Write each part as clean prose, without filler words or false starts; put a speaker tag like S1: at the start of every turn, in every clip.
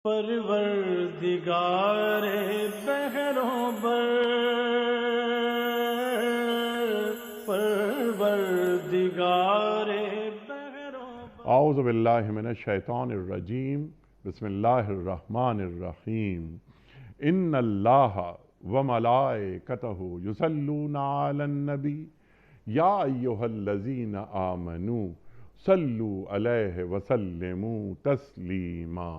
S1: پروردگار بہروں بر، پروردگار بہروں بر۔
S2: اعوذ باللہ من الشیطان الرجیم، بسم اللہ الرحمن الرحیم۔ ان اللہ وملائکتہ یصلون علی النبی یا ایہا الذین آمنوا صلوا علیہ وسلموا تسلیما۔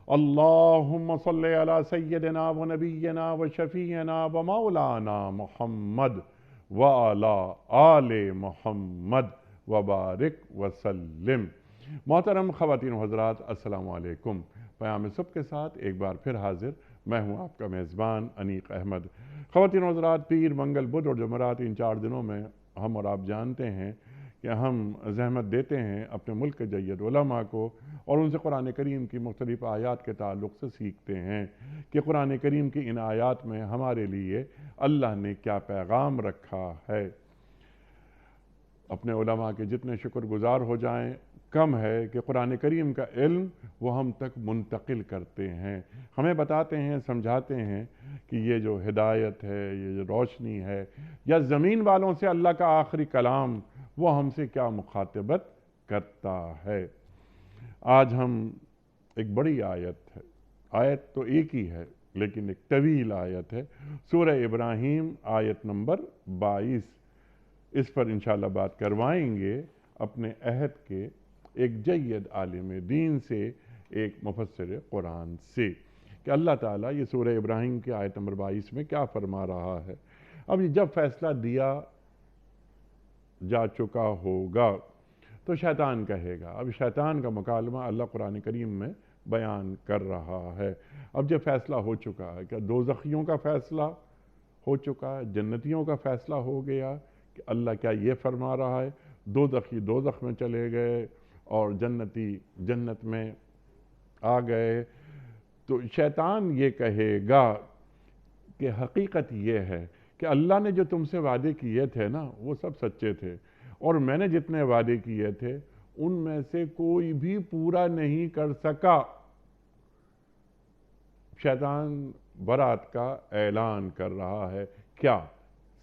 S2: اللہم صل علی سیدنا و نبینا و شفیعنا و مولانا محمد وعلی آل محمد وبارک وسلم۔ محترم خواتین و حضرات، السلام علیکم۔ پیام صبح کے ساتھ ایک بار پھر حاضر میں ہوں آپ کا میزبان انیق احمد۔ خواتین و حضرات، پیر، منگل، بدھ اور جمعرات، ان 4 دنوں میں ہم اور آپ جانتے ہیں کہ ہم زحمت دیتے ہیں اپنے ملک کے جید علماء کو اور ان سے قرآن کریم کی مختلف آیات کے تعلق سے سیکھتے ہیں کہ قرآن کریم کی ان آیات میں ہمارے لیے اللہ نے کیا پیغام رکھا ہے۔ اپنے علماء کے جتنے شکر گزار ہو جائیں کم ہے کہ قرآن کریم کا علم وہ ہم تک منتقل کرتے ہیں، ہمیں بتاتے ہیں، سمجھاتے ہیں کہ یہ جو ہدایت ہے، یہ جو روشنی ہے، یا زمین والوں سے اللہ کا آخری کلام وہ ہم سے کیا مخاطبت کرتا ہے۔ آج ہم ایک بڑی آیت ہے، آیت تو ایک ہی ہے لیکن ایک طویل آیت ہے، سورہ ابراہیم آیت نمبر 22، اس پر انشاءاللہ بات کروائیں گے اپنے عہد کے ایک جید عالم دین سے، ایک مفسر قرآن سے، کہ اللہ تعالیٰ یہ سورہ ابراہیم کی آیت نمبر 22 میں کیا فرما رہا ہے۔ اب یہ جب فیصلہ دیا جا چکا ہوگا تو شیطان کہے گا، اب شیطان کا مکالمہ اللہ قرآن کریم میں بیان کر رہا ہے۔ اب جب فیصلہ ہو چکا ہے، کہ دوزخیوں کا فیصلہ ہو چکا ہے، جنتیوں کا فیصلہ ہو گیا کہ اللہ کیا یہ فرما رہا ہے، دوزخی دوزخ میں چلے گئے اور جنتی جنت میں آ گئے، تو شیطان یہ کہے گا کہ حقیقت یہ ہے کہ اللہ نے جو تم سے وعدے کیے تھے نا وہ سب سچے تھے، اور میں نے جتنے وعدے کیے تھے ان میں سے کوئی بھی پورا نہیں کر سکا۔ شیطان برات کا اعلان کر رہا ہے، کیا؟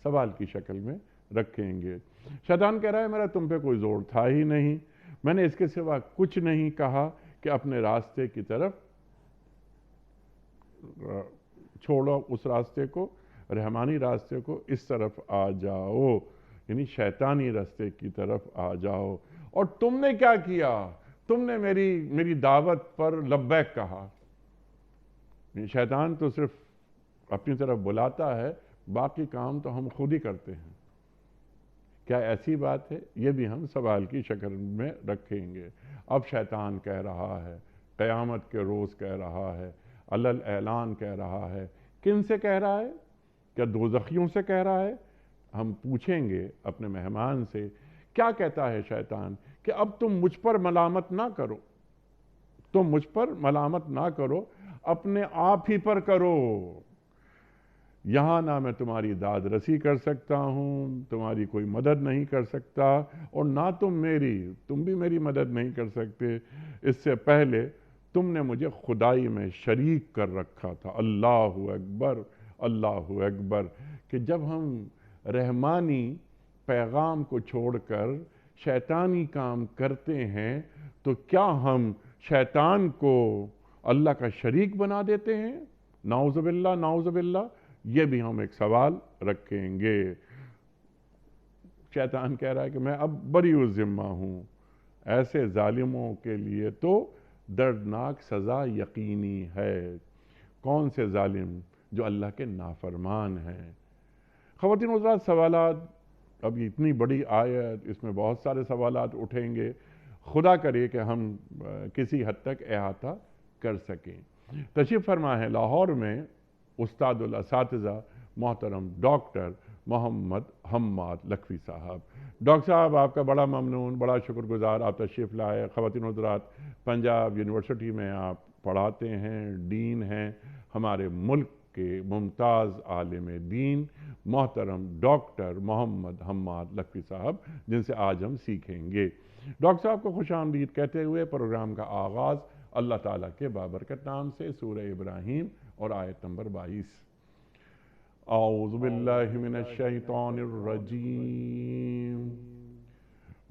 S2: سوال کی شکل میں رکھیں گے۔ شیطان کہہ رہا ہے میرا تم پہ کوئی زور تھا ہی نہیں، میں نے اس کے سوا کچھ نہیں کہا کہ اپنے راستے کی طرف چھوڑو، اس راستے کو، رحمانی راستے کو، اس طرف آ جاؤ، یعنی شیطانی راستے کی طرف آ جاؤ۔ اور تم نے کیا کیا؟ تم نے میری دعوت پر لبیک کہا۔ شیطان تو صرف اپنی طرف بلاتا ہے، باقی کام تو ہم خود ہی کرتے ہیں۔ کیا ایسی بات ہے؟ یہ بھی ہم سوال کی شکل میں رکھیں گے۔ اب شیطان کہہ رہا ہے، قیامت کے روز کہہ رہا ہے، علل اعلان کہہ رہا ہے۔ کن سے کہہ رہا ہے؟ کیا دوزخیوں سے کہہ رہا ہے؟ ہم پوچھیں گے اپنے مہمان سے، کیا کہتا ہے شیطان؟ کہ اب تم مجھ پر ملامت نہ کرو، تم مجھ پر ملامت نہ کرو، اپنے آپ ہی پر کرو۔ یہاں نہ میں تمہاری داد رسی کر سکتا ہوں، تمہاری کوئی مدد نہیں کر سکتا، اور نہ تم بھی میری مدد نہیں کر سکتے۔ اس سے پہلے تم نے مجھے خدائی میں شریک کر رکھا تھا۔ اللہ اکبر، اللہ اکبر، کہ جب ہم رحمانی پیغام کو چھوڑ کر شیطانی کام کرتے ہیں تو کیا ہم شیطان کو اللہ کا شریک بنا دیتے ہیں؟ نعوذ باللہ، نعوذ باللہ۔ یہ بھی ہم ایک سوال رکھیں گے۔ شیطان کہہ رہا ہے کہ میں اب بری الذمہ ہوں، ایسے ظالموں کے لیے تو دردناک سزا یقینی ہے۔ کون سے ظالم؟ جو اللہ کے نافرمان ہیں۔ خواتین و حضرات، سوالات، اب یہ اتنی بڑی آیت، اس میں بہت سارے سوالات اٹھیں گے، خدا کرے کہ ہم کسی حد تک احاطہ کر سکیں۔ تشریف فرما ہے لاہور میں استاد الاساتذہ محترم ڈاکٹر محمد حماد لکھوی صاحب۔ ڈاکٹر صاحب، آپ کا بڑا ممنون، بڑا شکر گزار، آپ تشریف لائے۔ خواتین و حضرات، پنجاب یونیورسٹی میں آپ پڑھاتے ہیں، ڈین ہیں، ہمارے ملک کے ممتاز عالم دین محترم ڈاکٹر محمد حماد لکھوی صاحب، جن سے آج ہم سیکھیں گے۔ ڈاکٹر صاحب کو خوش آمدید کہتے ہوئے پروگرام کا آغاز اللہ تعالیٰ کے بابرکت نام سے سورہ ابراہیم اور آیت نمبر 22۔ اعوذ باللہ من الشیطان الرجیم،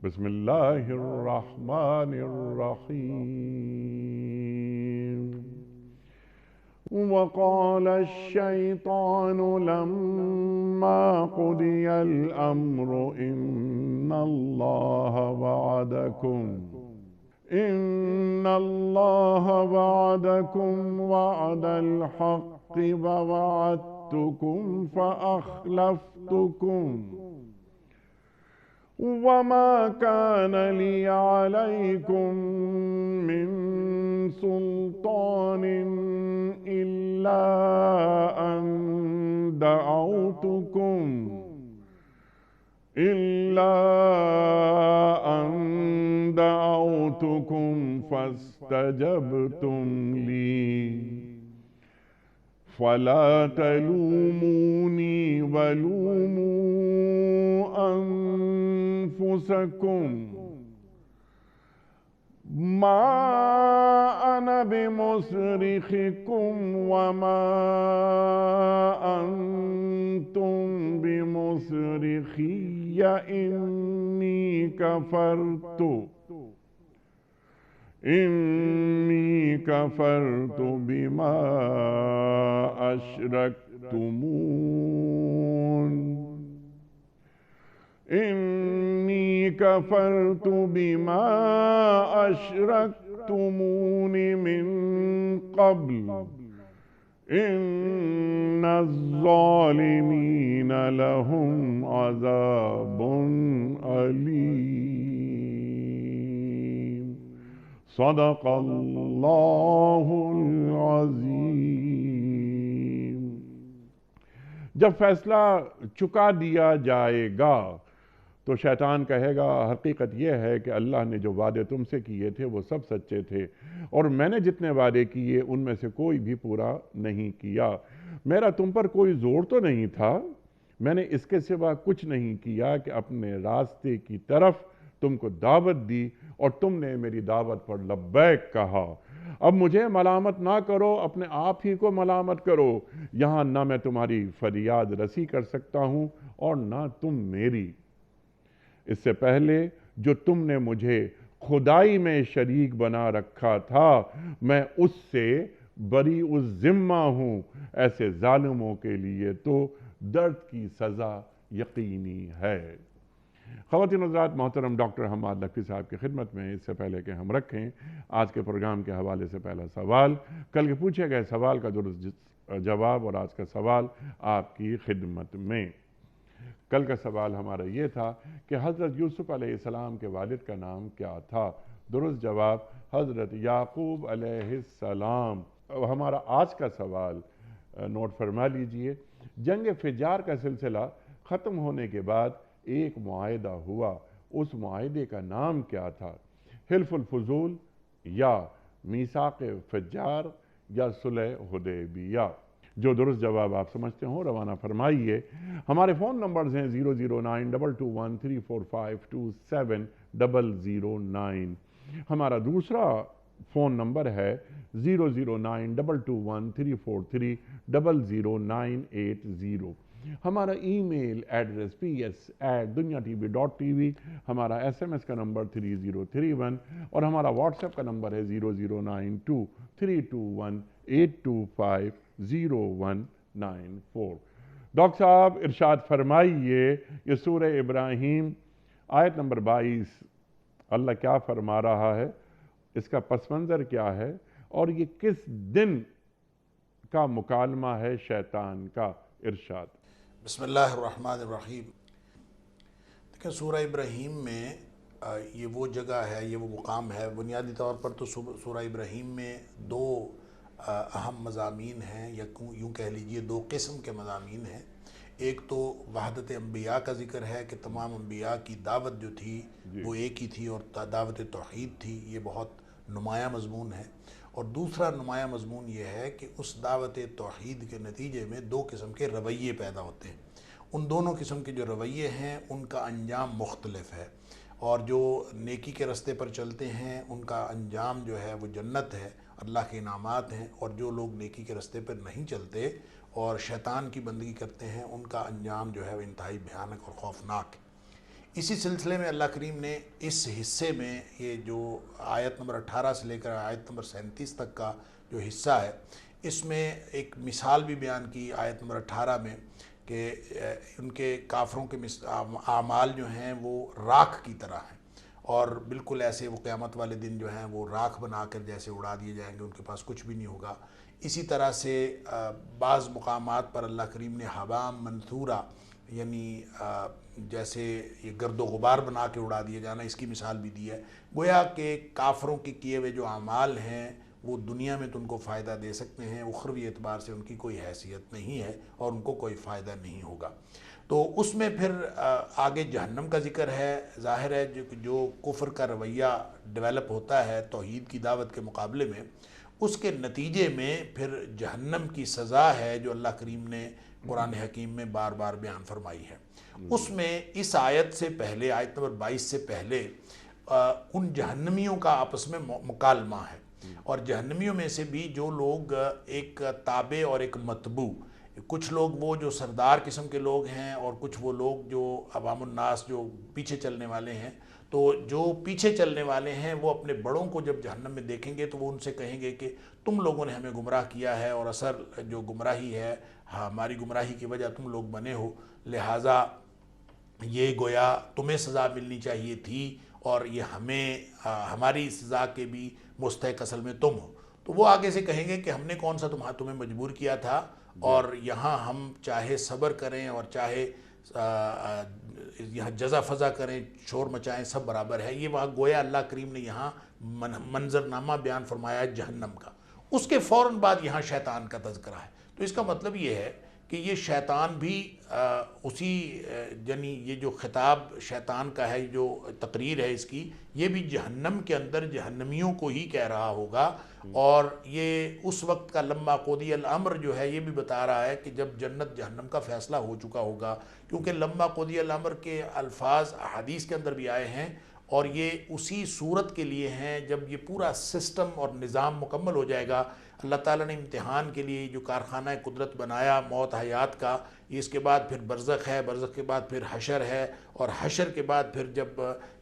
S2: بسم اللہ الرحمن الرحیم۔ وقال الشیطان لما قضی الامر ان اللہ وعدکم وعد الحق ووعدتکم فأخلفتکم وما كان لي عليكم من سلطان إلا أن دعوتكم فاستجبتم لي فلا تلوموني ولوموا أنفسكم ما أنا بمصرخكم وما أنتم بمصرخي إني كفرت بما أشركتمون من قبل إن الظالمين لهم عذاب أليم۔ صدق اللہ العظیم۔ جب فیصلہ چکا دیا جائے گا تو شیطان کہے گا حقیقت یہ ہے کہ اللہ نے جو وعدے تم سے کیے تھے وہ سب سچے تھے، اور میں نے جتنے وعدے کیے ان میں سے کوئی بھی پورا نہیں کیا۔ میرا تم پر کوئی زور تو نہیں تھا، میں نے اس کے سوا کچھ نہیں کیا کہ اپنے راستے کی طرف تم کو دعوت دی اور تم نے میری دعوت پر لبیک کہا۔ اب مجھے ملامت نہ کرو، اپنے آپ ہی کو ملامت کرو۔ یہاں نہ میں تمہاری فریاد رسی کر سکتا ہوں اور نہ تم میری۔ اس سے پہلے جو تم نے مجھے خدائی میں شریک بنا رکھا تھا میں اس سے بری الذمہ ہوں۔ ایسے ظالموں کے لیے تو درد کی سزا یقینی ہے۔ خواتین حضرات، محترم ڈاکٹر حماد نقوی صاحب کی خدمت میں اس سے پہلے کہ ہم رکھیں آج کے پروگرام کے حوالے سے پہلا سوال، کل کے پوچھے گئے سوال کا درست جواب اور آج کا سوال آپ کی خدمت میں۔ کل کا سوال ہمارا یہ تھا کہ حضرت یوسف علیہ السلام کے والد کا نام کیا تھا؟ درست جواب حضرت یعقوب علیہ السلام۔ ہمارا آج کا سوال نوٹ فرما لیجئے۔ جنگ فجار کا سلسلہ ختم ہونے کے بعد ایک معاہدہ ہوا، اس معاہدے کا نام کیا تھا؟ حلف الفضول یا میثاق فجار یا صلح حدیبیہ؟ جو درست جواب آپ سمجھتے ہوں روانہ فرمائیے۔ ہمارے فون نمبرز ہیں 00922134527 ہمارا دوسرا فون نمبر ہے 009221343000980۔ ہمارا ای میل ایڈریس ps@dunyatv.tv، ہمارا SMS کا نمبر 3031 اور ہمارا واٹس ایپ کا نمبر ہے 00923258250194۔ ڈاکٹر صاحب ارشاد فرمائیے، یہ سورہ ابراہیم آیت نمبر 22 اللہ کیا فرما رہا ہے، اس کا پس منظر کیا ہے، اور یہ کس دن کا مکالمہ ہے شیطان کا؟ ارشاد۔
S3: بسم اللہ الرحمن الرحیم۔ دیکھیں سورہ ابراہیم میں یہ وہ جگہ ہے، یہ وہ مقام ہے۔ بنیادی طور پر تو سورہ ابراہیم میں دو اہم مضامین ہیں، یا یوں کہہ لیجئے دو قسم کے مضامین ہیں۔ ایک تو وحدت انبیاء کا ذکر ہے کہ تمام انبیاء کی دعوت جو تھی وہ ایک ہی تھی اور دعوت توحید تھی، یہ بہت نمایاں مضمون ہے۔ اور دوسرا نمایاں مضمون یہ ہے کہ اس دعوت توحید کے نتیجے میں دو قسم کے رویے پیدا ہوتے ہیں۔ ان دونوں قسم کے جو رویے ہیں ان کا انجام مختلف ہے، اور جو نیکی کے راستے پر چلتے ہیں ان کا انجام جو ہے وہ جنت ہے، اللہ کے انعامات ہیں، اور جو لوگ نیکی کے راستے پر نہیں چلتے اور شیطان کی بندگی کرتے ہیں ان کا انجام جو ہے وہ انتہائی بھیانک اور خوفناک ہے۔ اسی سلسلے میں اللہ کریم نے اس حصے میں یہ جو آیت نمبر 18 سے لے کر آیت نمبر 37 تک کا جو حصہ ہے اس میں ایک مثال بھی بیان کی آیت نمبر 18 میں کہ ان کے کافروں کے اعمال جو ہیں وہ راکھ کی طرح ہیں، اور بالکل ایسے وہ قیامت والے دن جو ہیں وہ راکھ بنا کر جیسے اڑا دیے جائیں گے، ان کے پاس کچھ بھی نہیں ہوگا۔ اسی طرح سے بعض مقامات پر اللہ کریم نے حبام منثورہ یعنی جیسے یہ گرد و غبار بنا کے اڑا دیا جانا، اس کی مثال بھی دی ہے۔ گویا کہ کافروں کے کیے ہوئے جو اعمال ہیں وہ دنیا میں تو ان کو فائدہ دے سکتے ہیں، اخروی اعتبار سے ان کی کوئی حیثیت نہیں ہے اور ان کو کوئی فائدہ نہیں ہوگا۔ تو اس میں پھر آگے جہنم کا ذکر ہے۔ ظاہر ہے جو کفر کا رویہ ڈیولپ ہوتا ہے توحید کی دعوت کے مقابلے میں، اس کے نتیجے میں پھر جہنم کی سزا ہے جو اللہ کریم نے قرآن حکیم میں بار بار بیان فرمائی ہے۔ اس میں اس آیت سے پہلے، آیت نمبر 22 سے پہلے ان جہنمیوں کا آپس میں مکالمہ ہے، اور جہنمیوں میں سے بھی جو لوگ ایک تابع اور ایک متبوع، کچھ لوگ وہ جو سردار قسم کے لوگ ہیں اور کچھ وہ لوگ جو عوام الناس جو پیچھے چلنے والے ہیں، تو جو پیچھے چلنے والے ہیں وہ اپنے بڑوں کو جب جہنم میں دیکھیں گے تو وہ ان سے کہیں گے کہ تم لوگوں نے ہمیں گمراہ کیا ہے، اور اثر جو گمراہی ہے ہماری گمراہی کی وجہ تم لوگ بنے ہو، لہٰذا یہ گویا تمہیں سزا ملنی چاہیے تھی اور یہ ہماری سزا کے بھی مستحق اصل میں تم ہو۔ تو وہ آگے سے کہیں گے کہ ہم نے کون سا تمہیں مجبور کیا تھا، اور یہاں ہم چاہے صبر کریں اور چاہے یہاں جزا فضا کریں، شور مچائیں، سب برابر ہے۔ یہ وہاں گویا اللہ کریم نے یہاں منظرنامہ بیان فرمایا ہے جہنم کا۔ اس کے فوراً بعد یہاں شیطان کا تذکرہ ہے۔ تو اس کا مطلب یہ ہے کہ یہ شیطان بھی اسی یعنی یہ جو خطاب شیطان کا ہے، جو تقریر ہے اس کی، یہ بھی جہنم کے اندر جہنمیوں کو ہی کہہ رہا ہوگا، اور یہ اس وقت کا لما قضی الامر جو ہے یہ بھی بتا رہا ہے کہ جب جنت جہنم کا فیصلہ ہو چکا ہوگا، کیونکہ لما قضی الامر کے الفاظ احادیث کے اندر بھی آئے ہیں، اور یہ اسی صورت کے لیے ہیں جب یہ پورا سسٹم اور نظام مکمل ہو جائے گا۔ اللہ تعالیٰ نے امتحان کے لیے جو کارخانہ قدرت بنایا موت حیات کا، اس کے بعد پھر برزخ ہے، برزخ کے بعد پھر حشر ہے، اور حشر کے بعد پھر جب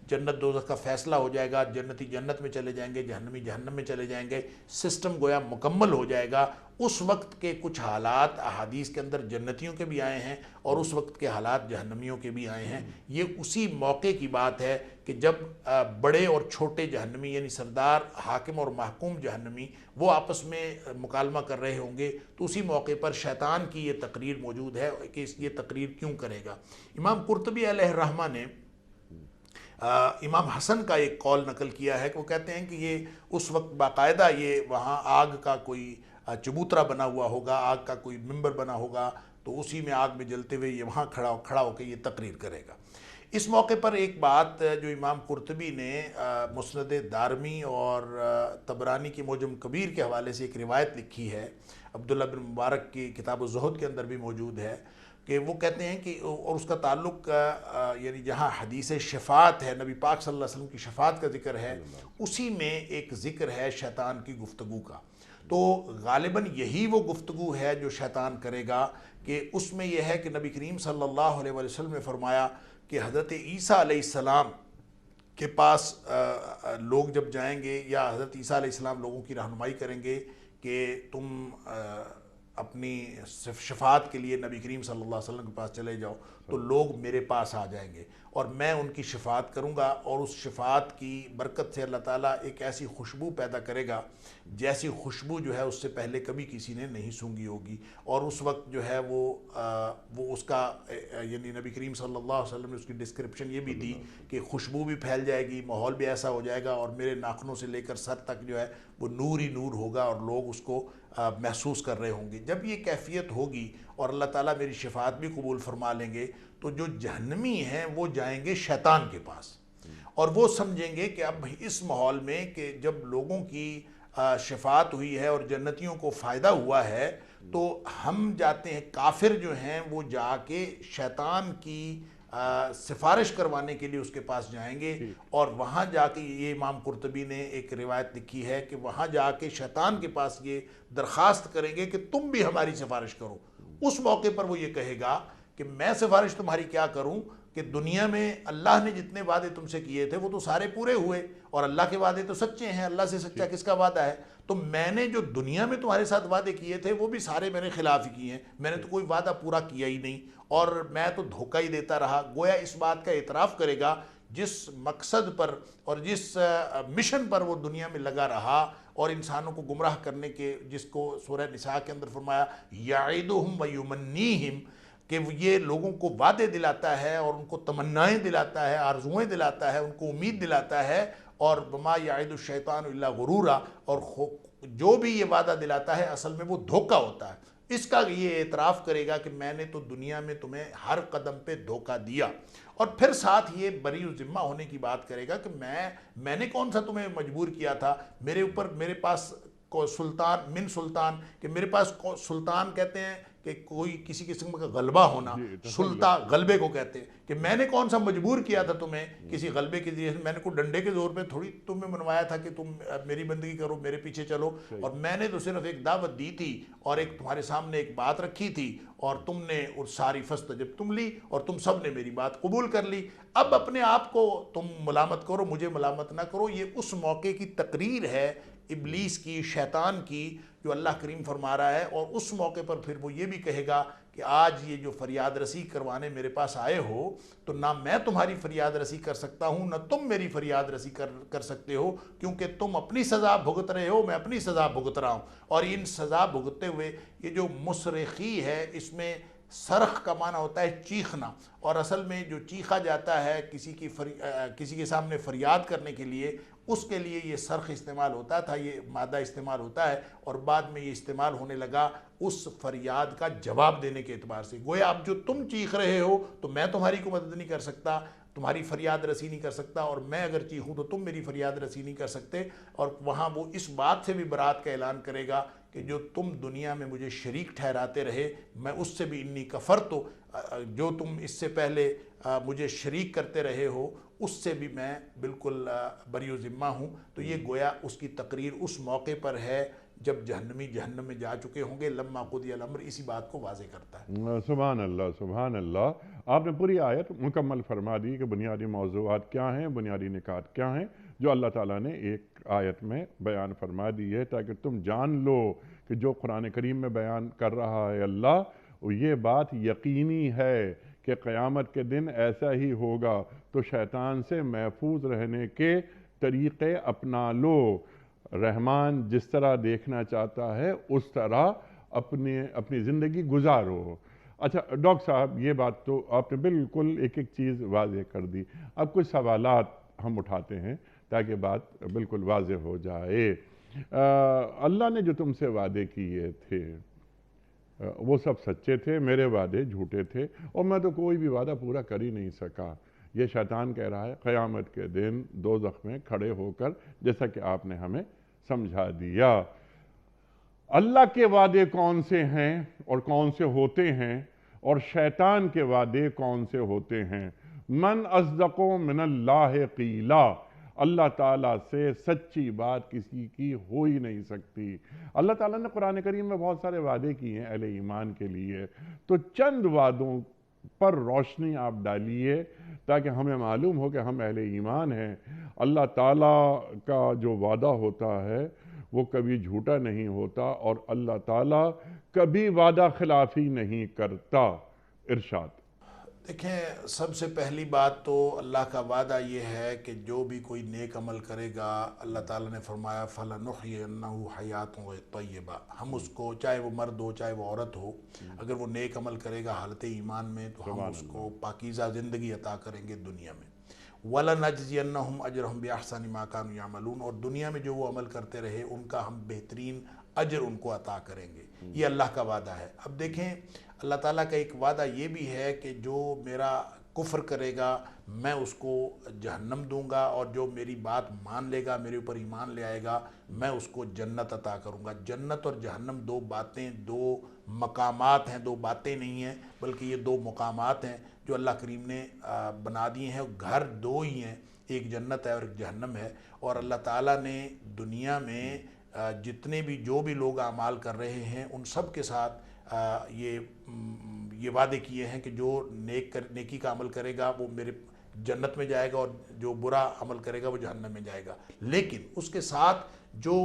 S3: جنت دوزخ کا فیصلہ ہو جائے گا، جنتی جنت میں چلے جائیں گے، جہنمی جہنم میں چلے جائیں گے، سسٹم گویا مکمل ہو جائے گا۔ اس وقت کے کچھ حالات احادیث کے اندر جنتیوں کے بھی آئے ہیں اور اس وقت کے حالات جہنمیوں کے بھی آئے ہیں۔ یہ اسی موقع کی بات ہے کہ جب بڑے اور چھوٹے جہنمی یعنی سردار، حاکم اور محکوم جہنمی وہ آپس میں مکالمہ کر رہے ہوں گے، تو اسی موقع پر شیطان کی یہ تقریر موجود ہے کہ یہ تقریر کیوں کرے گا۔ امام قرطبی علیہ الرحمہ نے امام حسن کا ایک قول نقل کیا ہے کہ وہ کہتے ہیں کہ یہ اس وقت باقاعدہ یہ وہاں آگ کا کوئی چبوترا بنا ہوا ہوگا، آگ کا کوئی ممبر بنا ہوگا، تو اسی میں آگ میں جلتے ہوئے یہ وہاں کھڑا ہو کے یہ تقریر کرے گا۔ اس موقع پر ایک بات جو امام قرطبی نے مسند دارمی اور طبرانی کی معجم کبیر کے حوالے سے ایک روایت لکھی ہے، عبداللہ بن مبارک کی کتاب الزہد کے اندر بھی موجود ہے، کہ وہ کہتے ہیں کہ اور اس کا تعلق یعنی جہاں حدیث شفاعت ہے، نبی پاک صلی اللہ علیہ وسلم کی شفاعت کا ذکر ہے، اسی میں ایک ذکر ہے شیطان کی گفتگو کا۔ تو غالباً یہی وہ گفتگو ہے جو شیطان کرے گا، کہ اس میں یہ ہے کہ نبی کریم صلی اللہ علیہ وسلم نے فرمایا کہ حضرت عیسیٰ علیہ السلام کے پاس لوگ جب جائیں گے، یا حضرت عیسیٰ علیہ السلام لوگوں کی رہنمائی کریں گے کہ تم اپنی شفاعت کے لیے نبی کریم صلی اللہ علیہ وسلم کے پاس چلے جاؤ، تو لوگ میرے پاس آ جائیں گے اور میں ان کی شفاعت کروں گا، اور اس شفاعت کی برکت سے اللہ تعالیٰ ایک ایسی خوشبو پیدا کرے گا جیسی خوشبو جو ہے اس سے پہلے کبھی کسی نے نہیں سونگھی ہوگی۔ اور اس وقت جو ہے وہ اس کا یعنی نبی کریم صلی اللہ علیہ وسلم نے اس کی ڈسکرپشن یہ بھی دی کہ خوشبو بھی پھیل جائے گی، ماحول بھی ایسا ہو جائے گا، اور میرے ناخنوں سے لے کر سر تک جو ہے وہ نور ہی نور ہوگا، اور لوگ اس کو محسوس کر رہے ہوں گے۔ جب یہ کیفیت ہوگی اور اللہ تعالیٰ میری شفاعت بھی قبول فرما لیں گے، تو جو جہنمی ہیں وہ جائیں گے شیطان کے پاس، اور وہ سمجھیں گے کہ اب اس ماحول میں کہ جب لوگوں کی شفاعت ہوئی ہے اور جنتیوں کو فائدہ ہوا ہے، تو ہم جاتے ہیں، کافر جو ہیں وہ جا کے شیطان کی سفارش کروانے کے لیے اس کے پاس جائیں گے، اور وہاں جا کے یہ امام قرطبی نے ایک روایت لکھی ہے کہ وہاں جا کے شیطان کے پاس یہ درخواست کریں گے کہ تم بھی ہماری سفارش کرو۔ اس موقع پر وہ یہ کہے گا کہ میں سفارش تمہاری کیا کروں، کہ دنیا میں اللہ نے جتنے وعدے تم سے کیے تھے وہ تو سارے پورے ہوئے، اور اللہ کے وعدے تو سچے ہیں، اللہ سے سچا کس کا وعدہ ہے؟ تو میں نے جو دنیا میں تمہارے ساتھ وعدے کیے تھے وہ بھی سارے میں نے خلاف ہی کیے ہیں، میں نے تو کوئی وعدہ پورا کیا ہی نہیں، اور میں تو دھوکہ ہی دیتا رہا۔ گویا اس بات کا اعتراف کرے گا جس مقصد پر اور جس مشن پر وہ دنیا میں لگا رہا اور انسانوں کو گمراہ کرنے کے، جس کو سورہ نساء کے اندر فرمایا یعدہم ویمنیہم، کہ یہ لوگوں کو وعدے دلاتا ہے اور ان کو تمنائیں دلاتا ہے، آرزوئیں دلاتا ہے، ان کو امید دلاتا ہے، اور وما یعد الشیطان الا غرورا، اور جو بھی یہ وعدہ دلاتا ہے اصل میں وہ دھوکہ ہوتا ہے۔ اس کا یہ اعتراف کرے گا کہ میں نے تو دنیا میں تمہیں ہر قدم پہ دھوکہ دیا، اور پھر ساتھ یہ بری ذمہ ہونے کی بات کرے گا کہ میں نے کون سا تمہیں مجبور کیا تھا، میرے اوپر، میرے پاس سلطان من سلطان، کہ میرے پاس سلطان کہتے ہیں کہ کوئی کسی قسم کا غلبہ ہونا، سلطان غلبے کو کہتے ہیں، کہ میں نے کون سا مجبور کیا تھا تمہیں کسی غلبے کے ذریعے، میں نے کوئی ڈنڈے کے زور پہ تھوڑی تمہیں منوایا تھا کہ تم میری بندگی کرو، میرے پیچھے چلو، اور میں نے تو صرف ایک دعوت دی تھی اور ایک تمہارے سامنے ایک بات رکھی تھی، اور تم نے اس ساری فاستجبتم لی، اور تم سب نے میری بات قبول کر لی۔ اب اپنے آپ کو تم ملامت کرو، مجھے ملامت نہ کرو۔ یہ اس موقع کی تقریر ہے ابلیس کی، شیطان کی، جو اللہ کریم فرما رہا ہے، اور اس موقع پر پھر وہ یہ بھی کہے گا کہ آج یہ جو فریاد رسی کروانے میرے پاس آئے ہو، تو نہ میں تمہاری فریاد رسی کر سکتا ہوں، نہ تم میری فریاد رسی کر سکتے ہو، کیونکہ تم اپنی سزا بھگت رہے ہو، میں اپنی سزا بھگت رہا ہوں۔ اور ان سزا بھگتتے ہوئے یہ جو مسرخی ہے، اس میں صرخ کا معنی ہوتا ہے چیخنا، اور اصل میں جو چیخا جاتا ہے کسی کے سامنے فریاد کرنے کے لیے، اس کے لیے یہ صرخ استعمال ہوتا تھا، یہ مادہ استعمال ہوتا ہے، اور بعد میں یہ استعمال ہونے لگا اس فریاد کا جواب دینے کے اعتبار سے۔ گویا اب جو تم چیخ رہے ہو تو میں تمہاری کو مدد نہیں کر سکتا، تمہاری فریاد رسی نہیں کر سکتا، اور میں اگر چیخوں تو تم میری فریاد رسی نہیں کر سکتے۔ اور وہاں وہ اس بات سے بھی برات کا اعلان کرے گا کہ جو تم دنیا میں مجھے شریک ٹھہراتے رہے، میں اس سے بھی انی کفرت، جو تم اس سے پہلے مجھے شریک کرتے رہے ہو، اس سے بھی میں بالکل بری و ذمہ ہوں۔ تو یہ گویا اس کی تقریر اس موقع پر ہے جب جہنمی جہنم میں جا چکے ہوں گے۔ لما قضی الامر اسی بات کو واضح کرتا ہے۔
S2: سبحان اللہ، سبحان اللہ۔ آپ نے پوری آیت مکمل فرما دی کہ بنیادی موضوعات کیا ہیں، بنیادی نکات کیا ہیں، جو اللہ تعالیٰ نے ایک آیت میں بیان فرما دی ہے، تاکہ تم جان لو کہ جو قرآن کریم میں بیان کر رہا ہے اللہ، یہ بات یقینی ہے کہ قیامت کے دن ایسا ہی ہوگا، تو شیطان سے محفوظ رہنے کے طریقے اپنا لو۔ رحمان جس طرح دیکھنا چاہتا ہے اس طرح اپنی زندگی گزارو۔ اچھا ڈاکٹر صاحب، یہ بات تو آپ نے بالکل ایک ایک چیز واضح کر دی۔ اب کچھ سوالات ہم اٹھاتے ہیں تاکہ بات بالکل واضح ہو جائے۔ اللہ نے جو تم سے وعدے کیے تھے وہ سب سچے تھے، میرے وعدے جھوٹے تھے، اور میں تو کوئی بھی وعدہ پورا کر ہی نہیں سکا۔ یہ شیطان کہہ رہا ہے قیامت کے دن دوزخ میں کھڑے ہو کر، جیسا کہ آپ نے ہمیں سمجھا دیا۔ اللہ کے وعدے کون سے ہیں اور کون سے ہوتے ہیں، اور شیطان کے وعدے کون سے ہوتے ہیں؟ من اصدق من اللہ قیلا، اللہ تعالیٰ سے سچی بات کسی کی ہو ہی نہیں سکتی۔ اللہ تعالیٰ نے قرآن کریم میں بہت سارے وعدے کیے ہیں اہل ایمان کے لیے، تو چند وعدوں پر روشنی آپ ڈالیے تاکہ ہمیں معلوم ہو کہ ہم اہل ایمان ہیں۔ اللہ تعالیٰ کا جو وعدہ ہوتا ہے وہ کبھی جھوٹا نہیں ہوتا، اور اللہ تعالیٰ کبھی وعدہ خلافی نہیں کرتا۔ ارشاد۔
S3: دیکھیں، سب سے پہلی بات تو اللہ کا وعدہ یہ ہے کہ جو بھی کوئی نیک عمل کرے گا، اللہ تعالیٰ نے فرمایا فَلَنُحْيِيَنَّهُ حَيَاةً طَيِّبَةً، ہم اس کو، چاہے وہ مرد ہو چاہے وہ عورت ہو، اگر وہ نیک عمل کرے گا حالت ایمان میں، تو ہم اس کو پاکیزہ زندگی عطا کریں گے دنیا میں۔ وَلَنَجْزِيَنَّهُمْ أَجْرَهُمْ بِأَحْسَنِ مَا كَانُوا يَعْمَلُونَ، اور دنیا میں جو وہ عمل کرتے رہے ان کا ہم بہترین اجر ان کو عطا کریں گے۔ یہ اللہ کا وعدہ ہے۔ اب دیکھیں، اللہ تعالیٰ کا ایک وعدہ یہ بھی ہے کہ جو میرا کفر کرے گا میں اس کو جہنم دوں گا، اور جو میری بات مان لے گا، میرے اوپر ایمان لے آئے گا، میں اس کو جنت عطا کروں گا۔ جنت اور جہنم دو باتیں، دو مقامات ہیں، دو باتیں نہیں ہیں، بلکہ یہ دو مقامات ہیں جو اللہ کریم نے بنا دیے ہیں۔ گھر دو ہی ہیں، ایک جنت ہے اور ایک جہنم ہے۔ اور اللہ تعالیٰ نے دنیا میں جتنے بھی جو بھی لوگ اعمال کر رہے ہیں ان سب کے ساتھ یہ وعدے کیے ہیں کہ جو نیکی کا عمل کرے گا وہ میرے جنت میں جائے گا، اور جو برا عمل کرے گا وہ جہنم میں جائے گا۔ لیکن اس کے ساتھ جو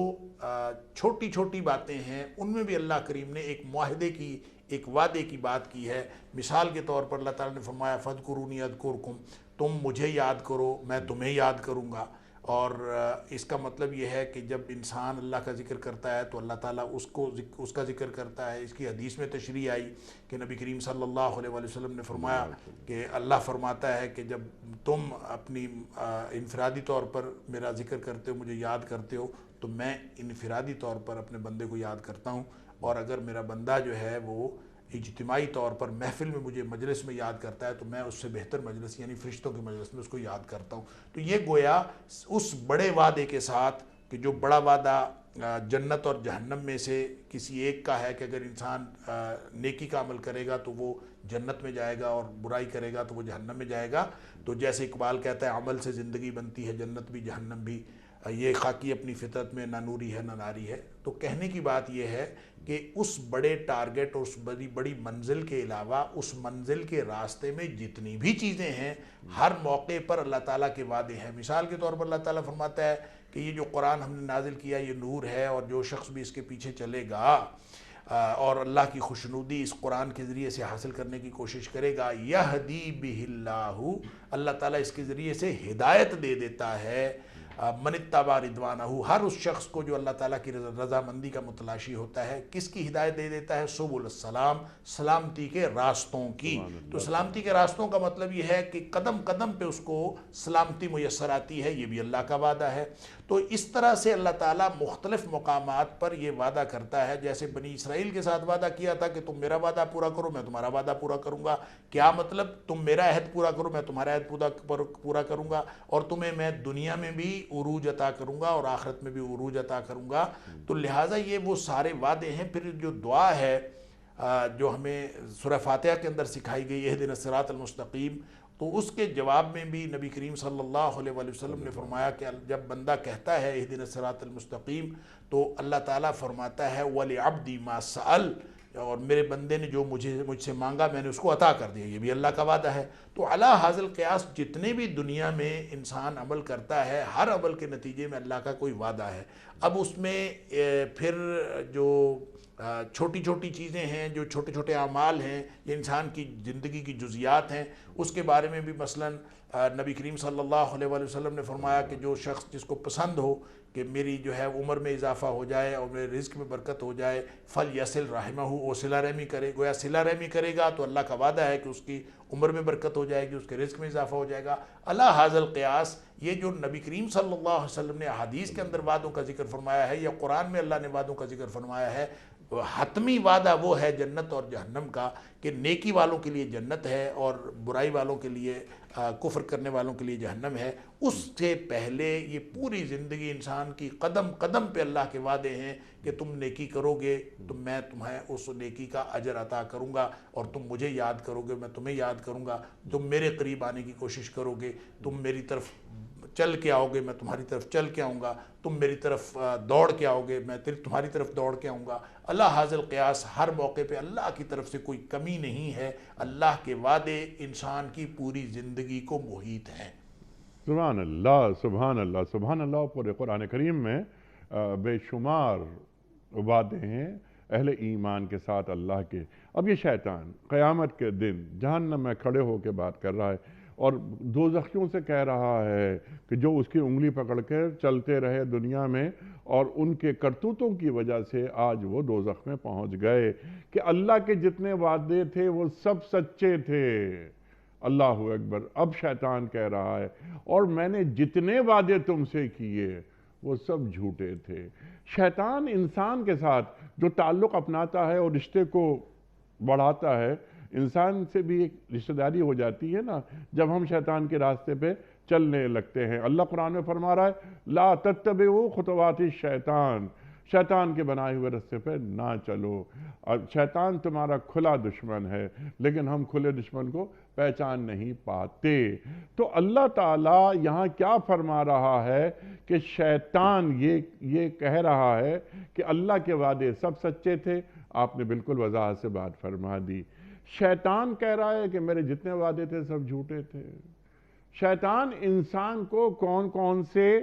S3: چھوٹی چھوٹی باتیں ہیں ان میں بھی اللہ کریم نے ایک معاہدے کی، ایک وعدے کی بات کی ہے۔ مثال کے طور پر اللہ تعالیٰ نے فرمایا فَاذْكُرُونِی اذْكُرْکُم، تم مجھے یاد کرو میں تمہیں یاد کروں گا۔ اور اس کا مطلب یہ ہے کہ جب انسان اللہ کا ذکر کرتا ہے تو اللہ تعالیٰ اس کا ذکر کرتا ہے۔ اس کی حدیث میں تشریح آئی کہ نبی کریم صلی اللہ علیہ وسلم نے فرمایا کہ اللہ فرماتا ہے کہ جب تم اپنی انفرادی طور پر میرا ذکر کرتے ہو، مجھے یاد کرتے ہو، تو میں انفرادی طور پر اپنے بندے کو یاد کرتا ہوں، اور اگر میرا بندہ جو ہے وہ اجتماعی طور پر محفل میں مجھے مجلس میں یاد کرتا ہے تو میں اس سے بہتر مجلس یعنی فرشتوں کی مجلس میں اس کو یاد کرتا ہوں۔ تو یہ گویا اس بڑے وعدے کے ساتھ کہ جو بڑا وعدہ جنت اور جہنم میں سے کسی ایک کا ہے کہ اگر انسان نیکی کا عمل کرے گا تو وہ جنت میں جائے گا اور برائی کرے گا تو وہ جہنم میں جائے گا۔ تو جیسے اقبال کہتا ہے عمل سے زندگی بنتی ہے جنت بھی جہنم بھی، یہ خاکی اپنی فطرت میں نہ نوری ہے نہ ناری ہے۔ تو کہنے کی بات یہ ہے کہ اس بڑے ٹارگٹ اور اس بڑی منزل کے علاوہ اس منزل کے راستے میں جتنی بھی چیزیں ہیں ہر موقع پر اللہ تعالیٰ کے وعدے ہیں۔ مثال کے طور پر اللہ تعالیٰ فرماتا ہے کہ یہ جو قرآن ہم نے نازل کیا یہ نور ہے، اور جو شخص بھی اس کے پیچھے چلے گا اور اللہ کی خوشنودی اس قرآن کے ذریعے سے حاصل کرنے کی کوشش کرے گا، یہدی بہ اللہ، اللہ تعالیٰ اس کے ذریعے سے ہدایت دے دیتا ہے، من اتبع رضوانہ، ہر اس شخص کو جو اللہ تعالیٰ کی رضامندی کا متلاشی ہوتا ہے۔ کس کی ہدایت دے دیتا ہے؟ سبل السلام، سلامتی کے راستوں کی۔ تو سلامتی کے راستوں کا مطلب یہ ہے کہ قدم قدم پہ اس کو سلامتی میسر آتی ہے، یہ بھی اللہ کا وعدہ ہے۔ تو اس طرح سے اللہ تعالیٰ مختلف مقامات پر یہ وعدہ کرتا ہے، جیسے بنی اسرائیل کے ساتھ وعدہ کیا تھا کہ تم میرا وعدہ پورا کرو میں تمہارا وعدہ پورا کروں گا۔ کیا مطلب؟ تم میرا عہد پورا کرو میں تمہارا عہد پورا کروں گا، اور تمہیں میں دنیا میں بھی عروج عطا کروں گا اور آخرت میں بھی عروج عطا کروں گا۔ تو لہٰذا یہ وہ سارے وعدے ہیں۔ پھر جو دعا ہے جو ہمیں سورہ فاتحہ کے اندر سکھائی گئی اہدنا الصراط المستقیم، تو اس کے جواب میں بھی نبی کریم صلی اللہ علیہ وسلم نے فرمایا کہ جب بندہ کہتا ہے اہدنا الصراط المستقیم تو اللہ تعالیٰ فرماتا ہے وَلِعَبْدِ مَا سَأَلَ، اور میرے بندے نے جو مجھ سے مانگا میں نے اس کو عطا کر دیا، یہ بھی اللہ کا وعدہ ہے۔ تو علی حاصل قیاس جتنے بھی دنیا میں انسان عمل کرتا ہے ہر عمل کے نتیجے میں اللہ کا کوئی وعدہ ہے۔ اب اس میں پھر جو چھوٹی چھوٹی چیزیں ہیں، جو چھوٹے چھوٹے اعمال ہیں، یہ انسان کی زندگی کی جزیات ہیں، اس کے بارے میں بھی مثلاً نبی کریم صلی اللہ علیہ وسلم نے فرمایا کہ جو شخص جس کو پسند ہو کہ میری جو ہے عمر میں اضافہ ہو جائے اور میرے رزق میں برکت ہو جائے، فَلْيَصِلْ رَحِمَهُ، وہ صلہ رحمی کرے۔ گویا صلہ رحمی کرے گا تو اللہ کا وعدہ ہے کہ اس کی عمر میں برکت ہو جائے گی، اس کے رزق میں اضافہ ہو جائے گا۔ علی حاذا القیاس یہ جو نبی کریم صلی اللہ علیہ وسلم نے احادیث کے اندر وعدوں کا ذکر فرمایا ہے یا قرآن میں اللہ نے وعدوں کا ذکر فرمایا ہے، حتمی وعدہ وہ ہے جنت اور جہنم کا، کہ نیکی والوں کے لیے جنت ہے اور برائی والوں کے لیے، کفر کرنے والوں کے لیے جہنم ہے۔ اس سے پہلے یہ پوری زندگی انسان کی قدم قدم پہ اللہ کے وعدے ہیں کہ تم نیکی کرو گے تو میں تمہیں اس نیکی کا اجر عطا کروں گا، اور تم مجھے یاد کرو گے میں تمہیں یاد کروں گا، تم میرے قریب آنے کی کوشش کرو گے، تم میری طرف چل کے آؤ گے میں تمہاری طرف چل کے آؤں گا، تم میری طرف دوڑ کے آؤ گے میں تمہاری طرف دوڑ کے آؤں گا۔ اللہ حاضر القیاس ہر موقع پہ اللہ کی طرف سے کوئی کمی نہیں ہے، اللہ کے وعدے انسان کی پوری زندگی کو محیط ہیں۔
S2: سبحان اللہ سبحان اللہ سبحان اللہ۔ پورے قرآن کریم میں بے شمار وعدے ہیں اہل ایمان کے ساتھ اللہ کے۔ اب یہ شیطان قیامت کے دن جہنم میں کھڑے ہو کے بات کر رہا ہے اور دوزخیوں سے کہہ رہا ہے کہ جو اس کی انگلی پکڑ کے چلتے رہے دنیا میں اور ان کے کرتوتوں کی وجہ سے آج وہ دوزخ میں پہنچ گئے، کہ اللہ کے جتنے وعدے تھے وہ سب سچے تھے۔ اللہ اکبر۔ اب شیطان کہہ رہا ہے اور میں نے جتنے وعدے تم سے کیے وہ سب جھوٹے تھے۔ شیطان انسان کے ساتھ جو تعلق اپناتا ہے اور رشتے کو بڑھاتا ہے، انسان سے بھی ایک رشتہ داری ہو جاتی ہے نا جب ہم شیطان کے راستے پہ چلنے لگتے ہیں۔ اللہ قرآن میں فرما رہا ہے لا تتبعوا خطوات الشیطان، شیطان کے بنائے ہوئے راستے پہ نہ چلو۔ اور شیطان تمہارا کھلا دشمن ہے، لیکن ہم کھلے دشمن کو پہچان نہیں پاتے۔ تو اللہ تعالیٰ یہاں کیا فرما رہا ہے کہ شیطان یہ کہہ رہا ہے کہ اللہ کے وعدے سب سچے تھے، آپ نے بالکل وضاحت سے بات فرما دی۔ شیطان کہہ رہا ہے کہ میرے جتنے وعدے تھے سب جھوٹے تھے۔ شیطان انسان کو کون کون سے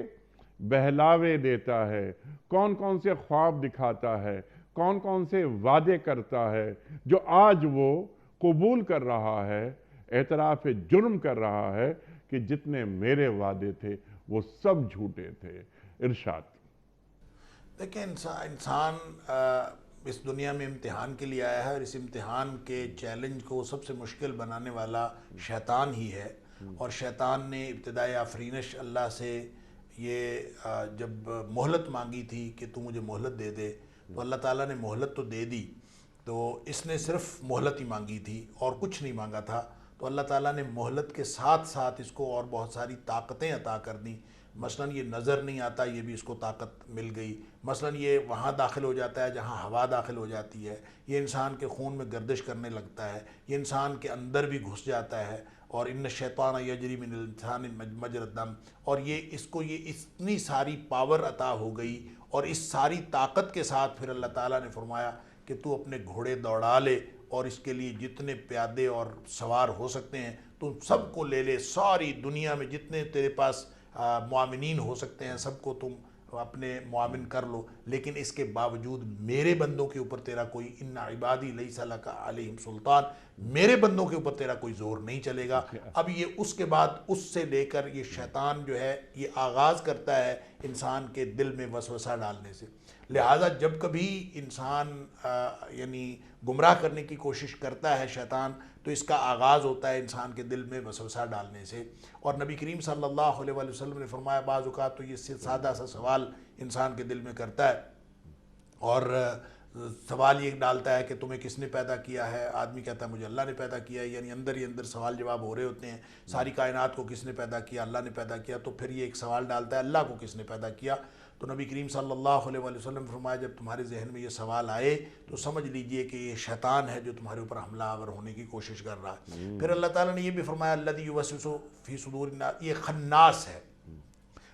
S2: بہلاوے دیتا ہے، کون کون سے خواب دکھاتا ہے، کون کون سے وعدے کرتا ہے، جو آج وہ قبول کر رہا ہے، اعتراف جرم کر رہا ہے کہ جتنے میرے وعدے تھے وہ سب جھوٹے تھے۔ ارشاد۔
S3: دیکھیں انسان اس دنیا میں امتحان کے لیے آیا ہے، اور اس امتحان کے چیلنج کو سب سے مشکل بنانے والا شیطان ہی ہے۔ اور شیطان نے ابتدائی آفرینش اللہ سے یہ جب مہلت مانگی تھی کہ تو مجھے مہلت دے دے، تو اللہ تعالیٰ نے مہلت تو دے دی، تو اس نے صرف مہلت ہی مانگی تھی اور کچھ نہیں مانگا تھا، تو اللہ تعالیٰ نے مہلت کے ساتھ ساتھ اس کو اور بہت ساری طاقتیں عطا کر دیں۔ مثلاً یہ نظر نہیں آتا، یہ بھی اس کو طاقت مل گئی۔ مثلاً یہ وہاں داخل ہو جاتا ہے جہاں ہوا داخل ہو جاتی ہے، یہ انسان کے خون میں گردش کرنے لگتا ہے، یہ انسان کے اندر بھی گھس جاتا ہے، اور ان الشیطان یجری من الانسان مجرى الدم، اور یہ اتنی ساری پاور عطا ہو گئی، اور اس ساری طاقت کے ساتھ پھر اللہ تعالیٰ نے فرمایا کہ تو اپنے گھوڑے دوڑا لے، اور اس کے لیے جتنے پیادے اور سوار ہو سکتے ہیں تم سب کو لے لے، ساری دنیا میں جتنے تیرے پاس معاونین ہو سکتے ہیں سب کو تم اپنے معاون کر لو، لیکن اس کے باوجود میرے بندوں کے اوپر تیرا کوئی ان عبادی لیس لک علیہم سلطان، میرے بندوں کے اوپر تیرا کوئی زور نہیں چلے گا۔ اب یہ اس کے بعد اس سے لے کر یہ شیطان جو ہے یہ آغاز کرتا ہے انسان کے دل میں وسوسہ ڈالنے سے۔ لہٰذا جب کبھی انسان یعنی گمراہ کرنے کی کوشش کرتا ہے شیطان، تو اس کا آغاز ہوتا ہے انسان کے دل میں وسوسہ ڈالنے سے۔ اور نبی کریم صلی اللہ علیہ وآلہ وسلم نے فرمایا بعض اوقات تو یہ سادہ سا سوال انسان کے دل میں کرتا ہے، اور سوال یہ ڈالتا ہے کہ تمہیں کس نے پیدا کیا ہے؟ آدمی کہتا ہے مجھے اللہ نے پیدا کیا ہے، یعنی اندر ہی اندر سوال جواب ہو رہے ہوتے ہیں، ساری کائنات کو کس نے پیدا کیا؟ اللہ نے پیدا کیا۔ تو پھر یہ ایک سوال ڈالتا ہے اللہ کو کس نے پیدا کیا؟ تو نبی کریم صلی اللہ علیہ وآلہ وسلم نے فرمایا جب تمہارے ذہن میں یہ سوال آئے تو سمجھ لیجئے کہ یہ شیطان ہے جو تمہارے اوپر حملہ آور ہونے کی کوشش کر رہا ہے۔ پھر اللہ تعالیٰ نے یہ بھی فرمایا الذی یوسوس فی صدور الناس، یہ خناس ہے،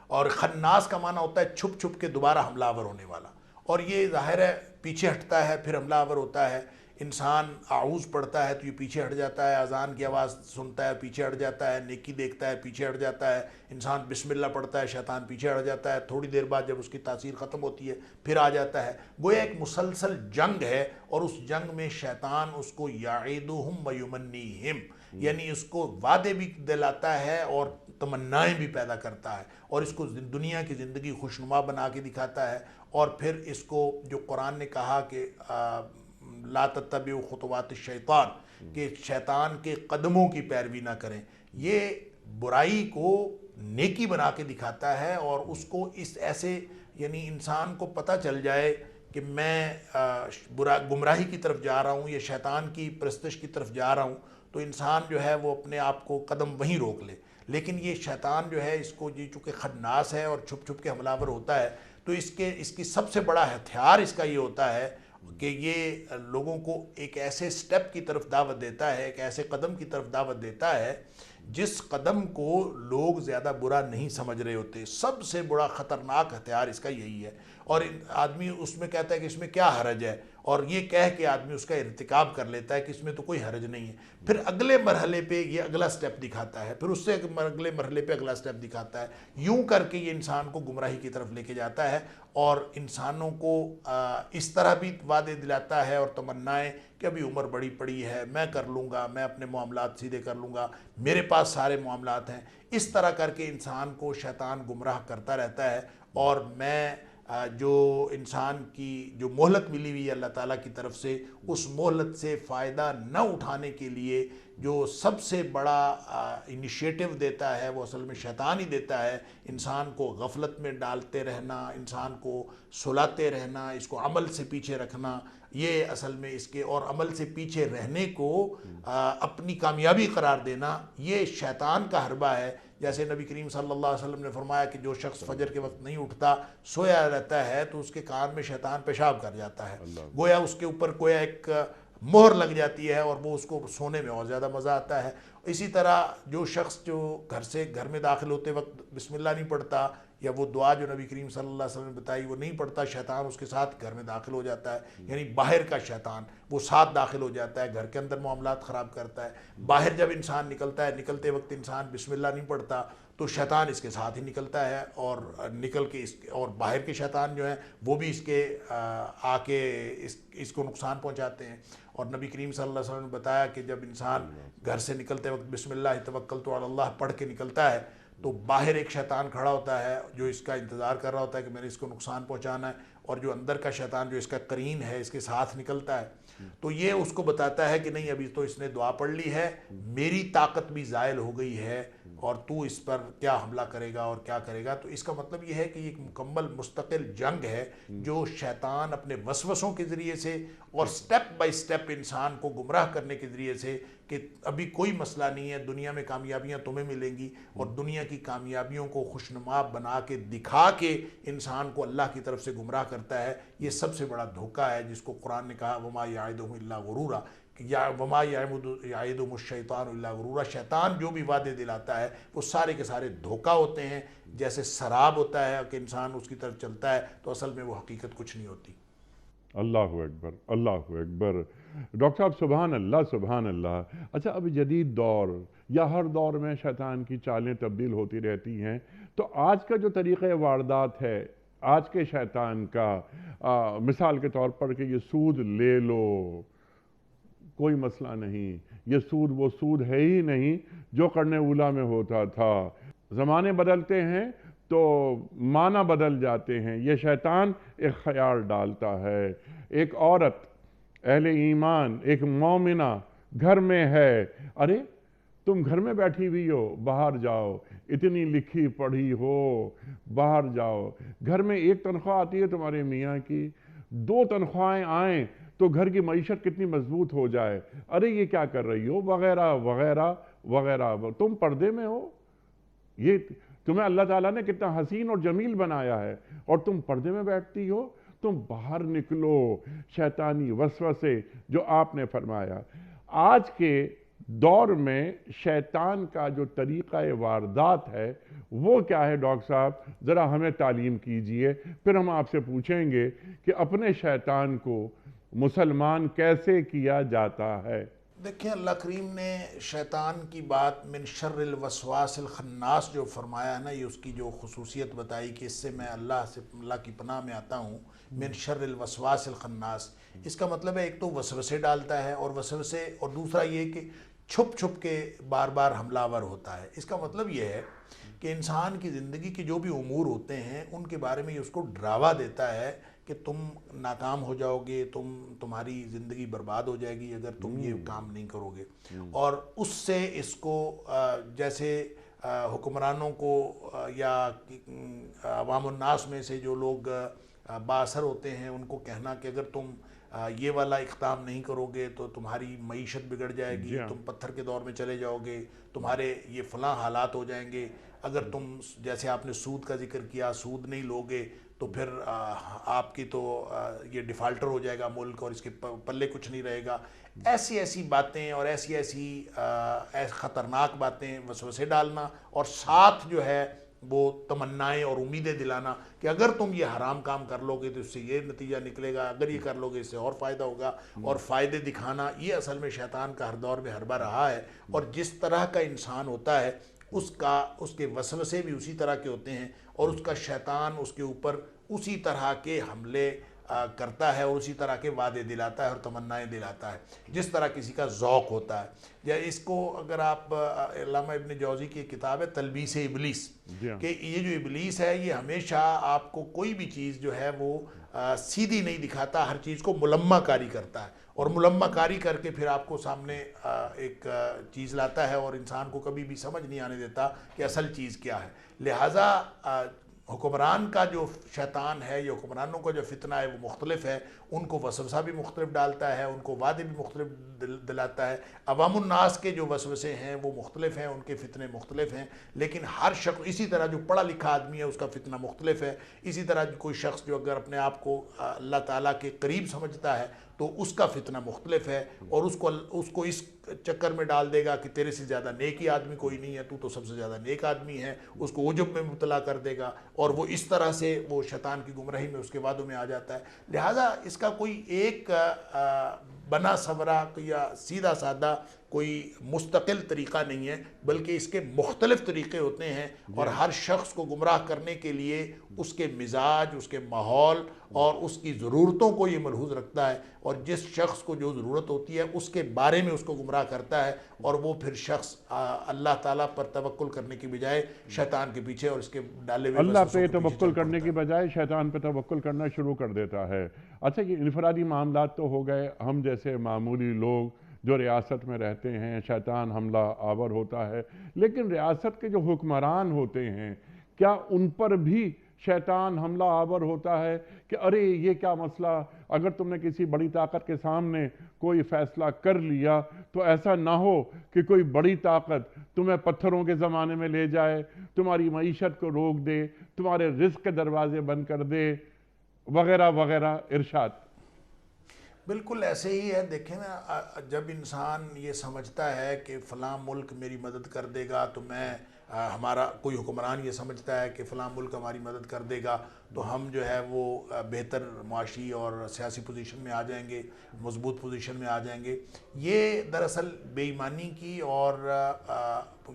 S3: اور خناس کا معنی ہوتا ہے چھپ چھپ کے دوبارہ حملہ آور ہونے والا، اور یہ ظاہر ہے پیچھے ہٹتا ہے پھر حملہ آور ہوتا ہے۔ انسان اعوذ پڑھتا ہے تو یہ پیچھے ہٹ جاتا ہے، اذان کی آواز سنتا ہے پیچھے ہٹ جاتا ہے، نیکی دیکھتا ہے پیچھے ہٹ جاتا ہے، انسان بسم اللہ پڑھتا ہے شیطان پیچھے ہٹ جاتا ہے، تھوڑی دیر بعد جب اس کی تاثیر ختم ہوتی ہے پھر آ جاتا ہے۔ گویا ایک مسلسل جنگ ہے، اور اس جنگ میں شیطان اس کو یعیدہم ویمنیہم، یعنی اس کو وعدے بھی دلاتا ہے اور تمنائیں بھی پیدا کرتا ہے، اور اس کو دنیا کی زندگی خوشنما بنا کے دکھاتا ہے، اور پھر اس کو جو قرآن نے کہا کہ لا تتبعوا خطوات الشیطان، کہ شیطان کے قدموں کی پیروی نہ کریں، یہ برائی کو نیکی بنا کے دکھاتا ہے، اور اس کو اس ایسے یعنی انسان کو پتہ چل جائے کہ میں گمراہی کی طرف جا رہا ہوں یا شیطان کی پرستش کی طرف جا رہا ہوں، تو انسان جو ہے وہ اپنے آپ کو قدم وہیں روک لے۔ لیکن یہ شیطان جو ہے اس کو یہ چونکہ خناس ہے اور چھپ چھپ کے حملہ آور ہوتا ہے، تو اس کی سب سے بڑا ہتھیار اس کا یہ ہوتا ہے کہ یہ لوگوں کو ایک ایسے سٹیپ کی طرف دعوت دیتا ہے، ایک ایسے قدم کی طرف دعوت دیتا ہے جس قدم کو لوگ زیادہ برا نہیں سمجھ رہے ہوتے۔ سب سے بڑا خطرناک ہتھیار اس کا یہی ہے، اور آدمی اس میں کہتا ہے کہ اس میں کیا حرج ہے، اور یہ کہہ کے آدمی اس کا ارتکاب کر لیتا ہے کہ اس میں تو کوئی حرج نہیں ہے۔ پھر اگلے مرحلے پہ یہ اگلا سٹیپ دکھاتا ہے، پھر اس سے اگلے مرحلے پہ اگلا سٹیپ دکھاتا ہے، یوں کر کے یہ انسان کو گمراہی کی طرف لے کے جاتا ہے، اور انسانوں کو اس طرح بھی وعدے دلاتا ہے اور تمنائیں کہ ابھی عمر بڑی پڑی ہے، میں کر لوں گا، میں اپنے معاملات سیدھے کر لوں گا، میرے پاس سارے معاملات ہیں۔ اس طرح کر کے انسان کو شیطان گمراہ کرتا رہتا ہے، اور میں جو انسان کی جو مہلت ملی ہوئی ہے اللہ تعالیٰ کی طرف سے، اس مہلت سے فائدہ نہ اٹھانے کے لیے جو سب سے بڑا انیشیٹو دیتا ہے وہ اصل میں شیطان ہی دیتا ہے۔ انسان کو غفلت میں ڈالتے رہنا، انسان کو سلاتے رہنا، اس کو عمل سے پیچھے رکھنا، یہ اصل میں اس کے اور عمل سے پیچھے رہنے کو اپنی کامیابی قرار دینا، یہ شیطان کا حربہ ہے۔ جیسے نبی کریم صلی اللہ علیہ وسلم نے فرمایا کہ جو شخص فجر کے وقت نہیں اٹھتا، سویا رہتا ہے، تو اس کے کان میں شیطان پیشاب کر جاتا ہے، گویا اس کے اوپر کوئی ایک مہر لگ جاتی ہے اور وہ اس کو سونے میں اور زیادہ مزہ آتا ہے۔ اسی طرح جو شخص جو گھر میں داخل ہوتے وقت بسم اللہ نہیں پڑھتا، یا وہ دعا جو نبی کریم صلی اللہ علیہ وسلم نے بتائی وہ نہیں پڑھتا، شیطان اس کے ساتھ گھر میں داخل ہو جاتا ہے، یعنی باہر کا شیطان وہ ساتھ داخل ہو جاتا ہے، گھر کے اندر معاملات خراب کرتا ہے۔ باہر جب انسان نکلتا ہے، نکلتے وقت انسان بسم اللہ نہیں پڑھتا تو شیطان اس کے ساتھ ہی نکلتا ہے، اور نکل کے اور باہر کے شیطان جو ہیں وہ بھی اس کے آ کے اس کو نقصان پہنچاتے ہیں۔ اور نبی کریم صلی اللہ علیہ وسلم نے بتایا کہ جب انسان گھر سے نکلتے وقت بسم اللہ توکلت علی اللہ پڑھ کے نکلتا ہے تو باہر ایک شیطان کھڑا ہوتا ہے جو اس کا انتظار کر رہا ہوتا ہے کہ میں نے اس کو نقصان پہنچانا ہے، اور جو اندر کا شیطان جو اس کا قرین ہے اس کے ساتھ نکلتا ہے، تو یہ اس کو بتاتا ہے کہ نہیں ابھی تو اس نے دعا پڑھ لی ہے، میری طاقت بھی زائل ہو گئی ہے، اور تو اس پر کیا حملہ کرے گا اور کیا کرے گا۔ تو اس کا مطلب یہ ہے کہ ایک مکمل مستقل جنگ ہے جو شیطان اپنے وسوسوں کے ذریعے سے اور سٹیپ بائی سٹیپ انسان کو گمراہ کرنے کے ذریعے سے کہ ابھی کوئی مسئلہ نہیں ہے، دنیا میں کامیابیاں تمہیں ملیں گی، اور دنیا کی کامیابیوں کو خوشنما بنا کے دکھا کے انسان کو اللہ کی طرف سے گمراہ کرتا ہے۔ یہ سب سے بڑا دھوکہ ہے جس کو قرآن نے کہا وما یعدہم الا غرورا، یا وما یعدہم الشیطان الا غرورا، شیطان جو بھی وعدے دلاتا ہے وہ سارے کے سارے دھوکہ ہوتے ہیں، جیسے سراب ہوتا ہے کہ انسان اس کی طرف چلتا ہے تو اصل میں وہ حقیقت کچھ نہیں ہوتی۔
S2: اللہ اکبر، اللہ اکبر۔ ڈاکٹر صاحب سبحان اللہ، سبحان اللہ۔ اچھا، اب جدید دور یا ہر دور میں شیطان کی چالیں تبدیل ہوتی رہتی ہیں، تو آج کا جو طریقہ واردات ہے آج کے شیطان کا، مثال کے طور پر کہ یہ سود لے لو، کوئی مسئلہ نہیں، یہ سود وہ سود ہے ہی نہیں جو قرن اولیٰ میں ہوتا تھا۔ زمانے بدلتے ہیں تو معنی بدل جاتے ہیں۔ یہ شیطان ایک خیال ڈالتا ہے، ایک عورت اہل ایمان، ایک مومنہ گھر میں ہے، ارے تم گھر میں بیٹھی ہوئی ہو، باہر جاؤ، اتنی لکھی پڑھی ہو، باہر جاؤ۔ گھر میں ایک تنخواہ آتی ہے تمہارے میاں کی، 2 تنخواہیں آئیں تو گھر کی معیشت کتنی مضبوط ہو جائے، ارے یہ کیا کر رہی ہو، وغیرہ وغیرہ وغیرہ۔ تم پردے میں ہو، یہ تمہیں اللہ تعالیٰ نے کتنا حسین اور جمیل بنایا ہے، اور تم پردے میں بیٹھتی ہو۔ تم باہر نکلو، شیطانی وسوسے جو آپ نے فرمایا۔ آج کے دور میں شیطان کا جو طریقہ واردات ہے وہ کیا ہے ڈاکٹر صاحب؟ ذرا ہمیں تعلیم کیجئے، پھر ہم آپ سے پوچھیں گے کہ اپنے شیطان کو مسلمان کیسے کیا جاتا ہے۔
S3: دیکھیں، اللہ کریم نے شیطان کی بات من شر الوسواس الخناس جو فرمایا ہے نا، یہ اس کی جو خصوصیت بتائی کہ اس سے میں اللہ کی پناہ میں آتا ہوں، من شر الوسواس الخناس۔ اس کا مطلب ہے ایک تو وسوسے ڈالتا ہے، اور وسوسے، اور دوسرا یہ کہ چھپ چھپ کے بار بار حملہ آور ہوتا ہے۔ اس کا مطلب یہ ہے کہ انسان کی زندگی کے جو بھی امور ہوتے ہیں ان کے بارے میں یہ اس کو ڈراوا دیتا ہے کہ تم ناکام ہو جاؤ گے، تمہاری زندگی برباد ہو جائے گی اگر تم یہ کام نہیں کرو گے، اور اس سے اس کو جیسے حکمرانوں کو یا عوام الناس میں سے جو لوگ بااثر ہوتے ہیں ان کو کہنا کہ اگر تم یہ والا اقدام نہیں کرو گے تو تمہاری معیشت بگڑ جائے گی، تم پتھر کے دور میں چلے جاؤ گے، تمہارے یہ فلاں حالات ہو جائیں گے، اگر تم جیسے آپ نے سود کا ذکر کیا، سود نہیں لوگے تو پھر آپ کی تو یہ ڈیفالٹر ہو جائے گا ملک اور اس کے پلے کچھ نہیں رہے گا۔ ایسی ایسی باتیں اور ایسی خطرناک باتیں، وسوسے ڈالنا، اور ساتھ جو ہے وہ تمنائیں اور امیدیں دلانا کہ اگر تم یہ حرام کام کر لو گے تو اس سے یہ نتیجہ نکلے گا، اگر یہ کر لو گے اس سے اور فائدہ ہوگا، اور فائدے دکھانا، یہ اصل میں شیطان کا ہر دور میں حربہ رہا ہے۔ اور جس طرح کا انسان ہوتا ہے اس کے وسوسے بھی اسی طرح کے ہوتے ہیں، اور اس کا شیطان اس کے اوپر اسی طرح کے حملے کرتا ہے اور اسی طرح کے وعدے دلاتا ہے اور تمنائیں دلاتا ہے جس طرح کسی کا ذوق ہوتا ہے. یا اس کو اگر آپ علامہ ابن جوزی کی کتاب ہے تلبیس ابلیس کہ یہ جو ابلیس ہے یہ ہمیشہ آپ کو کوئی بھی چیز جو ہے وہ سیدھی نہیں دکھاتا, ہر چیز کو ملمہ کاری کرتا ہے اور ملمہ کاری کر کے پھر آپ کو سامنے ایک چیز لاتا ہے اور انسان کو کبھی بھی سمجھ نہیں آنے دیتا کہ اصل چیز کیا ہے. لہٰذا حکمران کا جو شیطان ہے یا حکمرانوں کا جو فتنہ ہے وہ مختلف ہے, ان کو وسوسہ بھی مختلف ڈالتا ہے, ان کو وعدے بھی مختلف دلاتا ہے. عوام الناس کے جو وسوسے ہیں وہ مختلف ہیں, ان کے فتنے مختلف ہیں, لیکن ہر شخص اسی طرح جو پڑھا لکھا آدمی ہے اس کا فتنہ مختلف ہے. اسی طرح کوئی شخص جو اگر اپنے آپ کو اللہ تعالیٰ کے قریب سمجھتا ہے تو اس کا فتنہ مختلف ہے اور اس کو اس چکر میں ڈال دے گا کہ تیرے سے زیادہ نیک ہی آدمی کوئی نہیں ہے, تو سب سے زیادہ نیک آدمی ہے, اس کو عجب میں مبتلا کر دے گا اور وہ اس طرح سے وہ شیطان کی گمراہی میں اس کے وعدوں میں آ جاتا ہے. لہٰذا اس کا کوئی ایک بنا سورا یا سیدھا سادہ کوئی مستقل طریقہ نہیں ہے, بلکہ اس کے مختلف طریقے ہوتے ہیں اور ہر شخص کو گمراہ کرنے کے لیے اس کے مزاج, اس کے ماحول اور اس کی ضرورتوں کو یہ ملحوظ رکھتا ہے, اور جس شخص کو جو ضرورت ہوتی ہے اس کے بارے میں اس کو گمراہ کرتا ہے, اور وہ پھر شخص اللہ تعالیٰ پر توکل کرنے کی بجائے شیطان کے پیچھے اور اس کے ڈالے ہوئے
S2: اللہ پہ توکل کرنے کی بجائے شیطان پہ توکل کرنا شروع کر دیتا ہے. اچھا, یہ انفرادی معاملات تو ہو گئے, ہم جیسے معمولی لوگ جو ریاست میں رہتے ہیں شیطان حملہ آور ہوتا ہے, لیکن ریاست کے جو حکمران ہوتے ہیں کیا ان پر بھی شیطان حملہ آور ہوتا ہے کہ ارے یہ کیا مسئلہ, اگر تم نے کسی بڑی طاقت کے سامنے کوئی فیصلہ کر لیا تو ایسا نہ ہو کہ کوئی بڑی طاقت تمہیں پتھروں کے زمانے میں لے جائے, تمہاری معیشت کو روک دے, تمہارے رزق کے دروازے بند کر دے, وغیرہ وغیرہ. ارشاد.
S3: بالکل ایسے ہی ہے. دیکھیں نا, جب انسان یہ سمجھتا ہے کہ فلاں ملک میری مدد کر دے گا تو ہمارا کوئی حکمران یہ سمجھتا ہے کہ فلاں ملک ہماری مدد کر دے گا تو ہم جو ہے وہ بہتر معاشی اور سیاسی پوزیشن میں آ جائیں گے, مضبوط پوزیشن میں آ جائیں گے. یہ دراصل بے ایمانی کی اور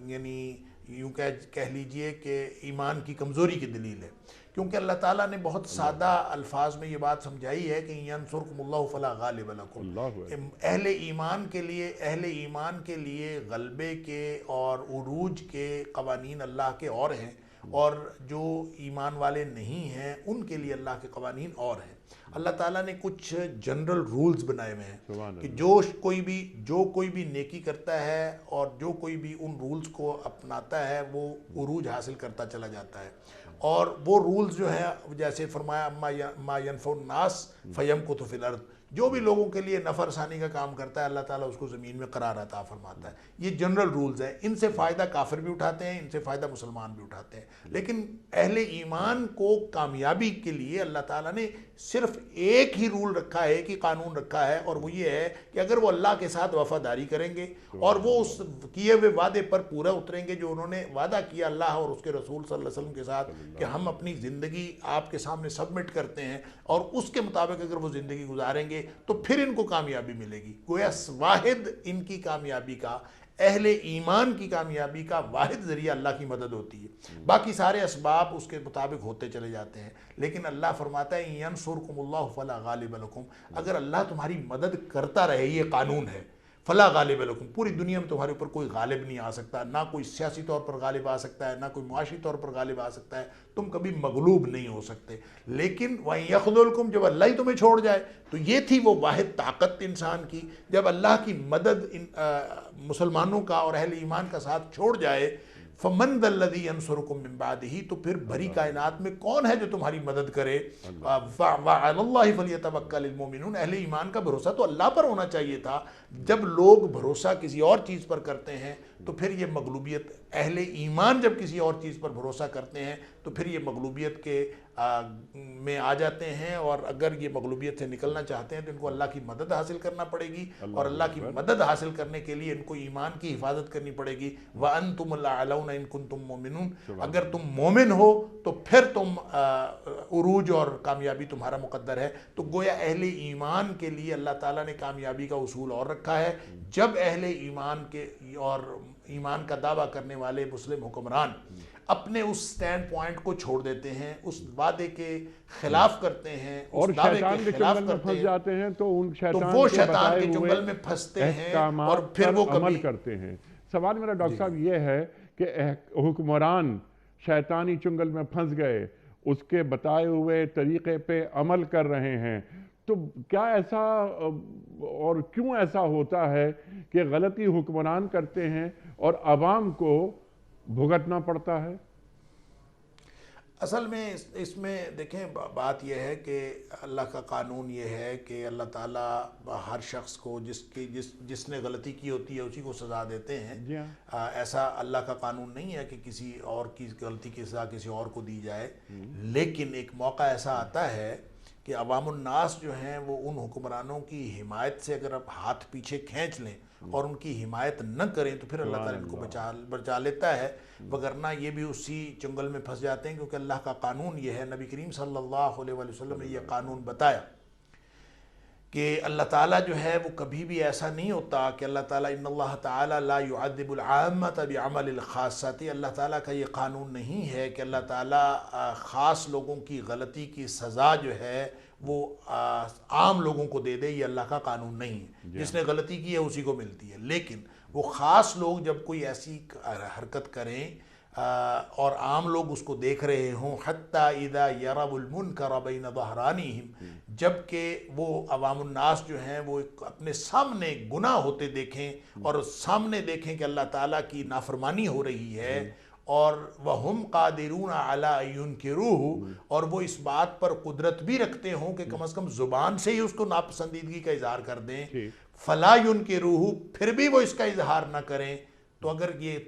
S3: یعنی یوں کہہ لیجئے کہ ایمان کی کمزوری کی دلیل ہے, کیونکہ اللہ تعالیٰ نے بہت سادہ الفاظ میں یہ بات سمجھائی ہے کہ ینصرکم اللہ فلا غالب لکم. اہل ایمان کے لیے غلبے کے اور عروج کے قوانین اللہ کے اور ہیں, اور جو ایمان والے نہیں ہیں ان کے لیے اللہ کے قوانین اور ہیں. اللہ تعالیٰ نے کچھ جنرل رولز بنائے ہوئے ہیں کہ جو کوئی بھی نیکی کرتا ہے اور جو کوئی بھی ان رولز کو اپناتا ہے وہ عروج حاصل کرتا چلا جاتا ہے. اور وہ رولز جو ہیں جیسے فرمایا ما ینفع الناس فیمکث فی الارض, جو بھی لوگوں کے لیے نفع رسانی کا کام کرتا ہے اللہ تعالیٰ اس کو زمین میں قرار عطا فرماتا ہے. یہ جنرل رولز ہیں, ان سے فائدہ کافر بھی اٹھاتے ہیں, ان سے فائدہ مسلمان بھی اٹھاتے ہیں. لیکن اہل ایمان کو کامیابی کے لیے اللہ تعالیٰ نے صرف ایک ہی رول رکھا ہے, ایک ہی قانون رکھا ہے, اور وہ یہ ہے کہ اگر وہ اللہ کے ساتھ وفاداری کریں گے اور وہ اس کیے ہوئے وعدے پر پورا اتریں گے جو انہوں نے وعدہ کیا اللہ اور اس کے رسول صلی اللہ علیہ وسلم کے ساتھ کہ ہم اپنی زندگی آپ کے سامنے سبمٹ کرتے ہیں, اور اس کے مطابق اگر وہ زندگی گزاریں گے تو پھر ان کو کامیابی ملے گی. گویا واحد ان کی کامیابی کا, اہل ایمان کی کامیابی کا واحد ذریعہ اللہ کی مدد ہوتی ہے. باقی سارے اسباب اس کے مطابق ہوتے چلے جاتے ہیں, لیکن اللہ فرماتا ہے ینصرکم اللہ فلا غالب لکم, اگر اللہ تمہاری مدد کرتا رہے, یہ قانون ہے, فلا غالب لکم, پوری دنیا میں تمہارے اوپر کوئی غالب نہیں آ سکتا, نہ کوئی سیاسی طور پر غالب آ سکتا ہے, نہ کوئی معاشی طور پر غالب آ سکتا ہے, تم کبھی مغلوب نہیں ہو سکتے. لیکن وَإِن يَخْذُلْكُمْ, جب اللہ ہی تمہیں چھوڑ جائے, تو یہ تھی وہ واحد طاقت انسان کی. جب اللہ کی مدد مسلمانوں کا اور اہل ایمان کا ساتھ چھوڑ جائے, فَمَنْ ذَا الَّذِي يَنْصُرُكُم مِّن بَعْدِهِ, تو پھر بھری کائنات میں کون ہے جو تمہاری مدد کرے. وَعَلَى اللَّهِ فَلْيَتَوَكَّلِ الْمُؤْمِنُونَ, اہل ایمان کا بھروسہ تو اللہ پر ہونا چاہیے تھا. جب لوگ بھروسہ کسی اور چیز پر کرتے ہیں تو پھر یہ مغلوبیت, اہل ایمان جب کسی اور چیز پر بھروسہ کرتے ہیں تو پھر یہ مغلوبیت کے میں آ جاتے ہیں, اور اگر یہ مغلوبیت سے نکلنا چاہتے ہیں تو ان کو اللہ کی مدد حاصل کرنا پڑے گی, اور اللہ کی مدد حاصل کرنے کے لیے ان کو ایمان کی حفاظت کرنی پڑے گی. وَأَنْتُمُ الْأَعْلَوْنَ إِن كُنتُم مُؤْمِنُونَ, اگر تم مومن ہو تو پھر تم عروج اور کامیابی تمہارا مقدر ہے. تو گویا اہل ایمان کے لیے اللہ تعالیٰ نے کامیابی کا اصول اور رکھا ہے. جب اہل ایمان کے اور ایمان کا دعویٰ کرنے والے مسلم حکمران اپنے اس سٹینڈ پوائنٹ کو چھوڑ دیتے ہیں، اس وعدے کے خلاف کرتے ہیں،
S2: اور
S3: اس دعوے
S2: شیطان
S3: کے
S2: کے
S3: خلاف
S2: چنگل میں
S3: کرتے
S2: پھنس
S3: ہیں،
S2: جاتے ہیں تو ان
S3: تو
S2: شیطان
S3: وہ
S2: کے
S3: شیطان
S2: بتائے
S3: کے
S2: ہوئے
S3: چنگل میں پھنستے ہیں
S2: احکامات
S3: اور پھر وہ
S2: پر عمل
S3: کبھی
S2: کرتے ہیں۔ سوال میرا ڈاکٹر صاحب یہ ہے کہ حکمران شیطانی چنگل میں پھنس گئے، اس کے بتائے ہوئے طریقے پہ عمل کر رہے ہیں، تو کیا ایسا اور کیوں ایسا ہوتا ہے کہ غلطی حکمران کرتے ہیں اور عوام کو بھگتنا پڑتا ہے؟
S3: اصل میں اس میں دیکھیں بات یہ ہے کہ اللہ کا قانون یہ ہے کہ اللہ تعالیٰ ہر شخص کو جس نے غلطی کی ہوتی ہے اسی کو سزا دیتے ہیں۔
S2: جی ہاں،
S3: ایسا اللہ کا قانون نہیں ہے کہ کسی اور کی غلطی کی سزا کسی اور کو دی جائے، لیکن ایک موقع ایسا آتا ہے کہ عوام الناس جو ہیں وہ ان حکمرانوں کی حمایت سے اگر آپ ہاتھ پیچھے کھینچ لیں اور ان کی حمایت نہ کریں تو پھر اللہ تعالیٰ ان کو بچا لیتا ہے، وگرنہ یہ بھی اسی چنگل میں پھنس جاتے ہیں، کیونکہ اللہ کا قانون یہ ہے۔ نبی کریم صلی اللہ علیہ وسلم نے یہ قانون بتایا کہ اللہ تعالیٰ جو ہے وہ کبھی بھی ایسا نہیں ہوتا کہ اللہ تعالیٰ ان اللہ تعالیٰ لا يعذب العامة بعمل الخاصۃ، اللہ تعالیٰ کا یہ قانون نہیں ہے کہ اللہ تعالیٰ خاص لوگوں کی غلطی کی سزا جو ہے وہ عام لوگوں کو دے دے، یہ اللہ کا قانون نہیں ہے۔ جس نے غلطی کی ہے اسی کو ملتی ہے، لیکن وہ خاص لوگ جب کوئی ایسی حرکت کریں اور عام لوگ اس کو دیکھ رہے ہوں، حتیٰ اذا یروا المنکر بین ظہرانہم، جبکہ وہ عوام الناس جو ہیں وہ اپنے سامنے گناہ ہوتے دیکھیں اور سامنے دیکھیں کہ اللہ تعالیٰ کی نافرمانی ہو رہی ہے، اور وَهُمْ قَادِرُونَ عَلَىٰ أَن يُنْكِرُوهُ، اور وہ اس بات پر قدرت بھی رکھتے ہوں کہ کم از کم زبان سے ہی اس کو ناپسندیدگی کا اظہار کر دیں، فَلَا يُنْكِرُوهُ، پھر بھی وہ اس کا اظہار نہ کریں، تو اگر یہ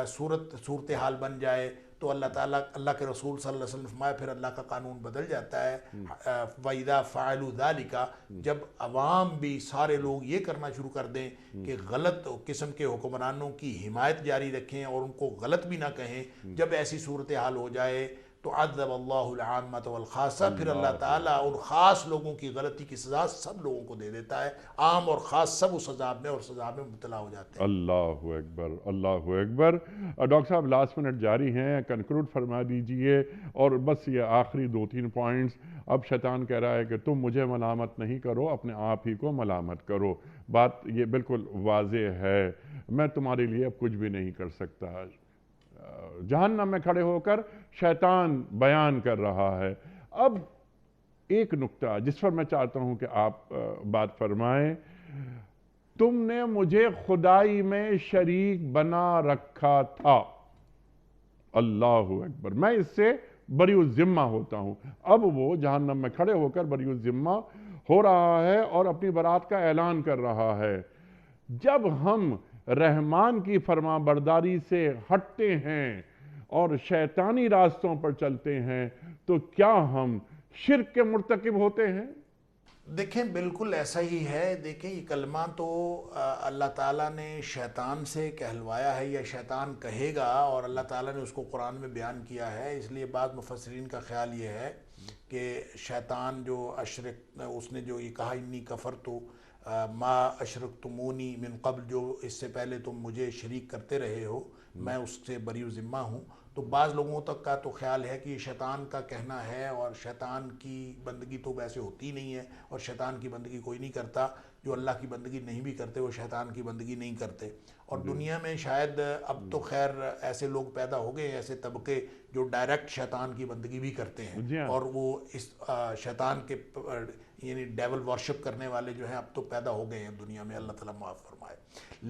S3: صورتحال بن جائے تو اللہ تعالیٰ، اللہ کے رسول صلی اللہ علیہ وسلم فرمایا پھر اللہ کا قانون بدل جاتا ہے۔ وَإِذَا فَعَلُوا ذَلِكَ، جب عوام بھی سارے لوگ یہ کرنا شروع کر دیں کہ غلط قسم کے حکمرانوں کی حمایت جاری رکھیں اور ان کو غلط بھی نہ کہیں، جب ایسی صورتحال ہو جائے تو عذب اللہ العامۃ والخاصہ، پھر اللہ تعالیٰ ان خاص لوگوں کی غلطی کی سزا سب لوگوں کو دے دیتا ہے، عام اور خاص سب اس عذاب میں مبتلا ہو جاتے ہیں۔
S2: اللہ اکبر، اللہ اکبر۔ ڈاکٹر صاحب لاسٹ منٹ جاری ہیں، کنکلوڈ فرما دیجئے، اور بس یہ آخری 2-3 پوائنٹس۔ اب شیطان کہہ رہا ہے کہ تم مجھے ملامت نہیں کرو، اپنے آپ ہی کو ملامت کرو، بات یہ بالکل واضح ہے، میں تمہارے لیے اب کچھ بھی نہیں کر سکتا۔ جہنم میں کھڑے ہو کر شیطان بیان کر رہا ہے۔ اب ایک نکتہ جس پر میں چاہتا ہوں کہ آپ بات فرمائیں، تم نے مجھے خدائی میں شریک بنا رکھا تھا، اللہ اکبر، میں اس سے بری الذمہ ہوتا ہوں۔ اب وہ جہنم میں کھڑے ہو کر بری الذمہ ہو رہا ہے اور اپنی برات کا اعلان کر رہا ہے۔ جب ہم رحمان کی فرما برداری سے ہٹتے ہیں اور شیطانی راستوں پر چلتے ہیں تو کیا ہم شرک کے مرتکب ہوتے ہیں؟
S3: دیکھیں بالکل ایسا ہی ہے۔ دیکھیں یہ کلمہ تو اللہ تعالیٰ نے شیطان سے کہلوایا ہے، یا شیطان کہے گا، اور اللہ تعالیٰ نے اس کو قرآن میں بیان کیا ہے۔ اس لیے بعض مفسرین کا خیال یہ ہے کہ شیطان جو اس نے جو یہ کہا انی کفرتو ما اشرکتمونی من قبل، جو اس سے پہلے تم مجھے شریک کرتے رہے ہو میں اس سے بری ذمہ ہوں، تو بعض لوگوں تک کا تو خیال ہے کہ یہ شیطان کا کہنا ہے، اور شیطان کی بندگی تو ویسے ہوتی نہیں ہے، اور شیطان کی بندگی کوئی نہیں کرتا، جو اللہ کی بندگی نہیں بھی کرتے وہ شیطان کی بندگی نہیں کرتے۔ اور دنیا میں شاید اب تو خیر ایسے لوگ پیدا ہو گئے ہیں، ایسے طبقے جو ڈائریکٹ شیطان کی بندگی بھی کرتے ہیں، اور وہ اس شیطان کے یعنی ڈیول ورشپ کرنے والے جو ہیں اب تو پیدا ہو گئے ہیں دنیا میں، اللہ تعالیٰ معاف فرمائے۔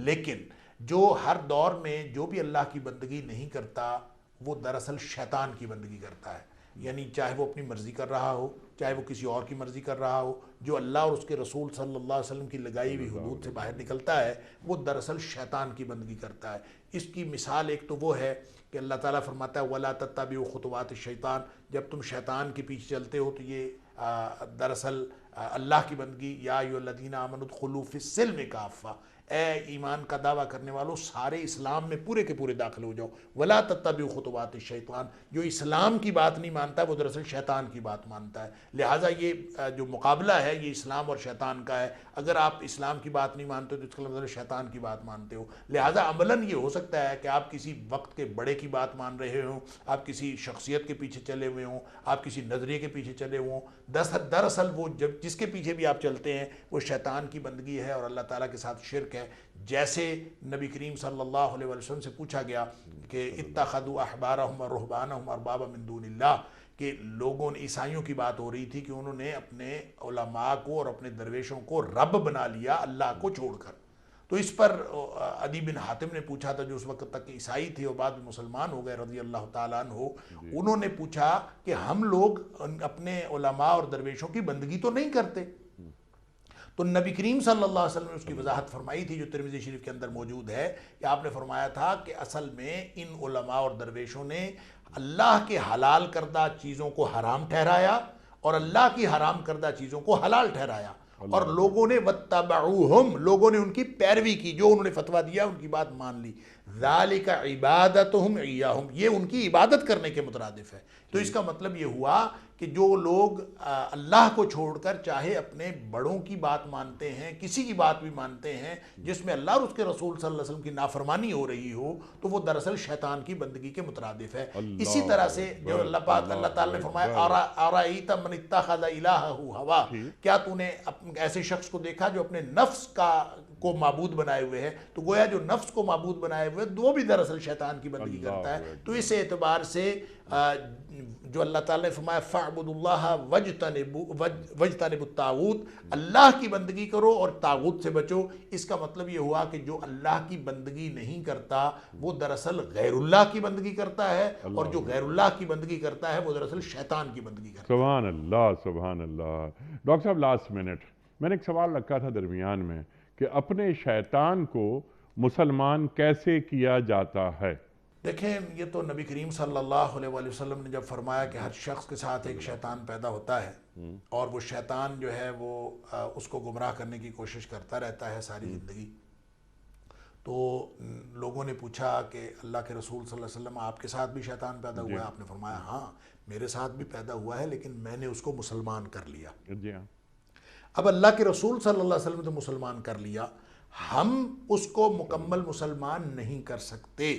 S3: لیکن جو ہر دور میں جو بھی اللہ کی بندگی نہیں کرتا وہ دراصل شیطان کی بندگی کرتا ہے، یعنی چاہے وہ اپنی مرضی کر رہا ہو، چاہے وہ کسی اور کی مرضی کر رہا ہو، جو اللہ اور اس کے رسول صلی اللہ علیہ وسلم کی لگائی ہوئی حدود سے باہر نکلتا ہے وہ دراصل شیطان کی بندگی کرتا ہے۔ اس کی مثال ایک تو وہ ہے کہ اللہ تعالیٰ فرماتا ہے وَلَا تَتَّبِعُوا خُطُوَاتِ الشَّيْطَانِ، جب تم شیطان کے پیچھے چلتے ہو تو یہ دراصل اللہ کی بندگی، یا ایھا الذین آمنوا ادخلوا فی السلم کافہ، اے ایمان کا دعویٰ کرنے والوں سارے اسلام میں پورے کے پورے داخل ہو جاؤ، ولا تتبعوا خطوات الشیطان، جو اسلام کی بات نہیں مانتا ہے وہ دراصل شیطان کی بات مانتا ہے۔ لہٰذا یہ جو مقابلہ ہے یہ اسلام اور شیطان کا ہے، اگر آپ اسلام کی بات نہیں مانتے تو اس کا مطلب شیطان کی بات مانتے ہو۔ لہٰذا عملاً یہ ہو سکتا ہے کہ آپ کسی وقت کے بڑے کی بات مان رہے ہوں، آپ کسی شخصیت کے پیچھے چلے ہوئے ہوں، آپ کسی نظریے کے پیچھے چلے ہوئے ہوں، دراصل وہ جس کے پیچھے بھی آپ چلتے ہیں وہ شیطان کی بندگی ہے اور اللہ تعالیٰ کے ساتھ شرک ہے۔ جیسے نبی کریم صلی اللہ علیہ وسلم سے پوچھا گیا کہ اتخذوا احبارهم ورهبانهم اربابا من دون اللہ، کہ لوگوں نے، عیسائیوں کی بات ہو رہی تھی کہ انہوں نے اپنے علماء کو اور اپنے درویشوں کو رب بنا لیا اللہ کو چھوڑ کر۔ تو اس پر عدی بن حاتم نے پوچھا تھا، جو اس وقت تک عیسائی تھے اور بعد میں مسلمان ہو گئے رضی اللہ تعالیٰ عنہ، انہوں نے پوچھا کہ ہم لوگ اپنے علماء اور درویشوں کی بندگی تو نہیں کرتے؟ تو نبی کریم صلی اللہ علیہ وسلم نے اس کی وضاحت فرمائی تھی جو ترمذی شریف کے اندر موجود ہے، کہ آپ نے فرمایا تھا کہ اصل میں ان علماء اور درویشوں نے اللہ کے حلال کردہ چیزوں کو حرام ٹھہرایا اور اللہ کی حرام کردہ چیزوں کو حلال ٹھہرایا، اور لوگوں نے واتبعوہم، لوگوں نے ان کی پیروی کی، جو انہوں نے فتویٰ دیا ان کی بات مان لی، ذالک عبادتہم ایاہم، یہ ان کی عبادت کرنے کے مترادف ہے۔ تو اس کا مطلب یہ ہوا کہ جو لوگ اللہ کو چھوڑ کر چاہے اپنے بڑوں کی بات مانتے ہیں، کسی کی بات بھی مانتے ہیں جس میں اللہ اور اس کے رسول صلی اللہ علیہ وسلم کی نافرمانی ہو رہی ہو، تو وہ دراصل شیطان کی بندگی کے مترادف ہے۔ اسی طرح سے جو اللہ تعالیٰ نے فرمایا ارأیت من اتخذ الہہ ہوا، کیا تو نے ایسے شخص کو دیکھا جو اپنے نفس کو معبود بنائے ہوئے ہے؟ تو گویا جو نفس کو معبود بنائے ہوئے وہ بھی دراصل شیطان کی بندگی کرتا ہے۔ تو اس اعتبار سے جو اللہ تعالیٰ نے فرمایا فَاعْبُدُوا اللَّهَ وَاجْتَنِبُوا الطَّاغُوتَ، اللہ کی بندگی کرو اور طاغوت سے بچو۔ اس کا مطلب یہ ہوا کہ جو اللہ کی بندگی نہیں کرتا وہ دراصل غیر اللہ کی بندگی کرتا ہے، اور جو غیر اللہ کی بندگی کرتا ہے وہ دراصل شیطان کی بندگی کرتا ہے۔
S2: سبحان اللہ، سبحان اللہ۔ ڈاکٹر صاحب لاسٹ منٹ میں نے ایک سوال رکھا تھا درمیان میں کہ اپنے شیطان کو مسلمان کیسے کیا جاتا ہے؟
S3: دیکھیں، یہ تو نبی کریم صلی اللہ علیہ وآلہ وسلم نے جب فرمایا کہ ہر شخص کے ساتھ ایک شیطان پیدا ہوتا ہے اور وہ شیطان جو ہے وہ اس کو گمراہ کرنے کی کوشش کرتا رہتا ہے ساری زندگی، تو لوگوں نے پوچھا کہ اللہ کے رسول صلی اللہ علیہ وسلم آپ کے ساتھ بھی شیطان پیدا ہوا ہے؟ آپ نے فرمایا ہاں میرے ساتھ بھی پیدا ہوا ہے، لیکن میں نے اس کو مسلمان کر لیا۔
S2: جی ہاں۔
S3: اب اللہ کے رسول صلی اللہ علیہ وسلم نے تو مسلمان کر لیا، ہم اس کو مکمل مسلمان نہیں کر سکتے۔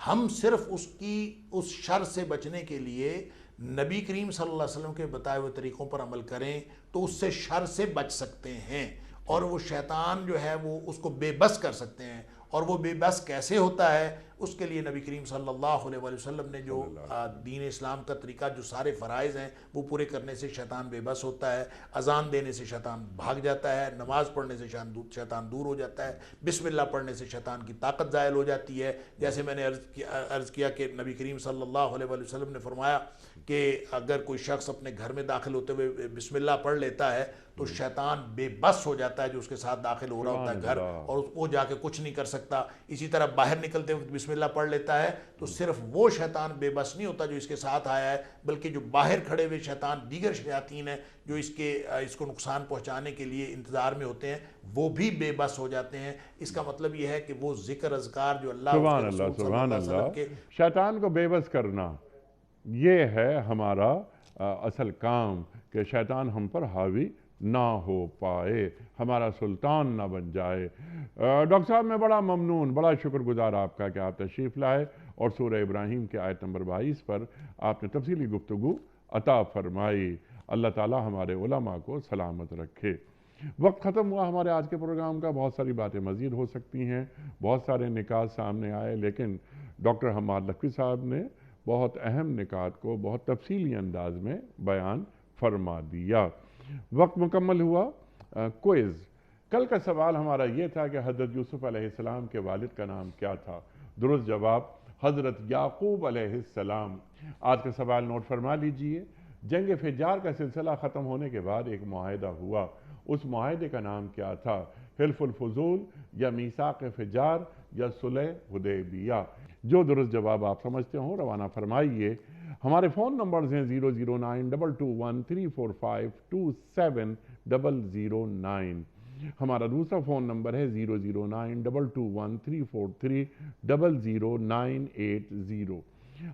S3: ہم صرف اس شر سے بچنے کے لیے نبی کریم صلی اللہ علیہ وسلم کے بتائے ہوئے طریقوں پر عمل کریں تو اس سے شر سے بچ سکتے ہیں، اور وہ شیطان جو ہے وہ اس کو بے بس کر سکتے ہیں۔ اور وہ بے بس کیسے ہوتا ہے؟ اس کے لیے نبی کریم صلی اللہ علیہ وآلہ وسلم نے جو دین اسلام کا طریقہ، جو سارے فرائض ہیں وہ پورے کرنے سے شیطان بے بس ہوتا ہے، اذان دینے سے شیطان بھاگ جاتا ہے، نماز پڑھنے سے شیطان دور ہو جاتا ہے، بسم اللہ پڑھنے سے شیطان کی طاقت زائل ہو جاتی ہے۔ جیسے میں نے عرض کیا کہ نبی کریم صلی اللہ علیہ وآلہ وسلم نے فرمایا کہ اگر کوئی شخص اپنے گھر میں داخل ہوتے ہوئے بسم اللہ پڑھ لیتا ہے تو شیطان بے بس ہو جاتا ہے جو اس کے ساتھ داخل ہو رہا ہوتا ہے گھر، اور وہ جا کے کچھ نہیں کر سکتا۔ اسی طرح باہر نکلتے وقت بسم اللہ پڑھ لیتا ہے تو صرف وہ شیطان بے بس نہیں ہوتا جو اس کے ساتھ آیا ہے، بلکہ جو باہر کھڑے ہوئے شیطان، دیگر شیاطین ہیں جو اس کو نقصان پہنچانے کے لیے انتظار میں ہوتے ہیں، وہ بھی بے بس ہو جاتے ہیں۔ اس کا مطلب یہ ہے کہ وہ ذکر اذکار جو اللہ
S2: سبحان اللہ، سبحان اللہ۔ شیطان کو بے بس کرنا یہ ہے ہمارا اصل کام، کہ شیطان ہم پر حاوی نہ ہو پائے، ہمارا سلطان نہ بن جائے۔ ڈاکٹر صاحب میں بڑا ممنون، بڑا شکر گزار آپ کا کہ آپ تشریف لائے اور سورہ ابراہیم کے آیت نمبر 22 پر آپ نے تفصیلی گفتگو عطا فرمائی۔ اللہ تعالی ہمارے علماء کو سلامت رکھے۔ وقت ختم ہوا ہمارے آج کے پروگرام کا، بہت ساری باتیں مزید ہو سکتی ہیں، بہت سارے نکات سامنے آئے، لیکن ڈاکٹر حماد لکھوی صاحب نے بہت اہم نکات کو بہت تفصیلی انداز میں بیان فرما دیا۔ وقت مکمل ہوا۔ کوئز، کل کا سوال ہمارا یہ تھا کہ حضرت یوسف علیہ السلام کے والد کا نام کیا تھا؟ درست جواب حضرت یعقوب علیہ السلام۔ آج کا سوال نوٹ فرما لیجئے۔ جنگ فجار کا سلسلہ ختم ہونے کے بعد ایک معاہدہ ہوا، اس معاہدے کا نام کیا تھا؟ حلف الفضول یا میثاق فجار یا صلح حدیبیہ؟ جو درست جواب آپ سمجھتے ہوں روانہ فرمائیے۔ ہمارے فون نمبرز ہیں 00922134527 009۔ ہمارا دوسرا فون نمبر ہے 0092223400980۔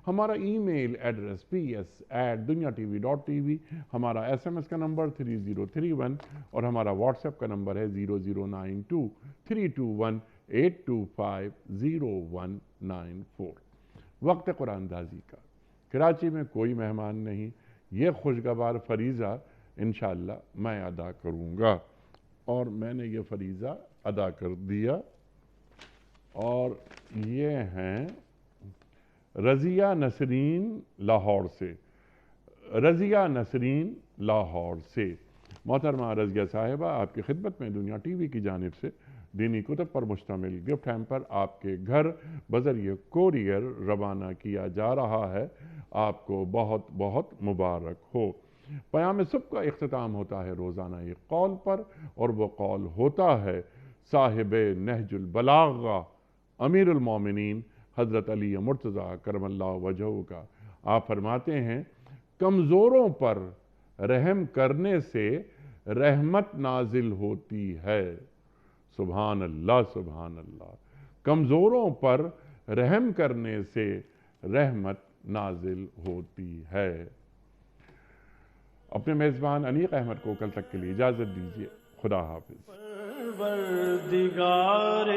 S2: ہمارا ای میل ایڈریس ps@dunyatv.tv، ہمارا SMS کا نمبر 3031 اور ہمارا واٹس ایپ کا نمبر ہے 00923258250194۔ وقت قرآن دازی کا کراچی میں کوئی مہمان نہیں، یہ خوشگوار فریضہ انشاءاللہ میں ادا کروں گا، اور میں نے یہ فریضہ ادا کر دیا۔ اور یہ ہیں رضیہ نسرین لاہور سے، رضیہ نسرین لاہور سے۔ محترمہ رضیہ صاحبہ، آپ کی خدمت میں دنیا ٹی وی کی جانب سے دینی کتب پر مشتمل گفٹ ہیمپر آپ کے گھر بذریعہ کوریئر روانہ کیا جا رہا ہے۔ آپ کو بہت بہت مبارک ہو۔ پیام صبح کا اختتام ہوتا ہے روزانہ ایک قول پر، اور وہ قول ہوتا ہے صاحب نہج البلاغہ امیر المومنین حضرت علی مرتضیٰ کرم اللہ وجہہ کا۔ آپ فرماتے ہیں، کمزوروں پر رحم کرنے سے رحمت نازل ہوتی ہے۔ سبحان اللہ، سبحان اللہ۔ کمزوروں پر رحم کرنے سے رحمت نازل ہوتی ہے۔ اپنے میزبان انیق احمد کو کل تک کے لیے اجازت دیجیے۔ خدا حافظ۔
S1: پروردگار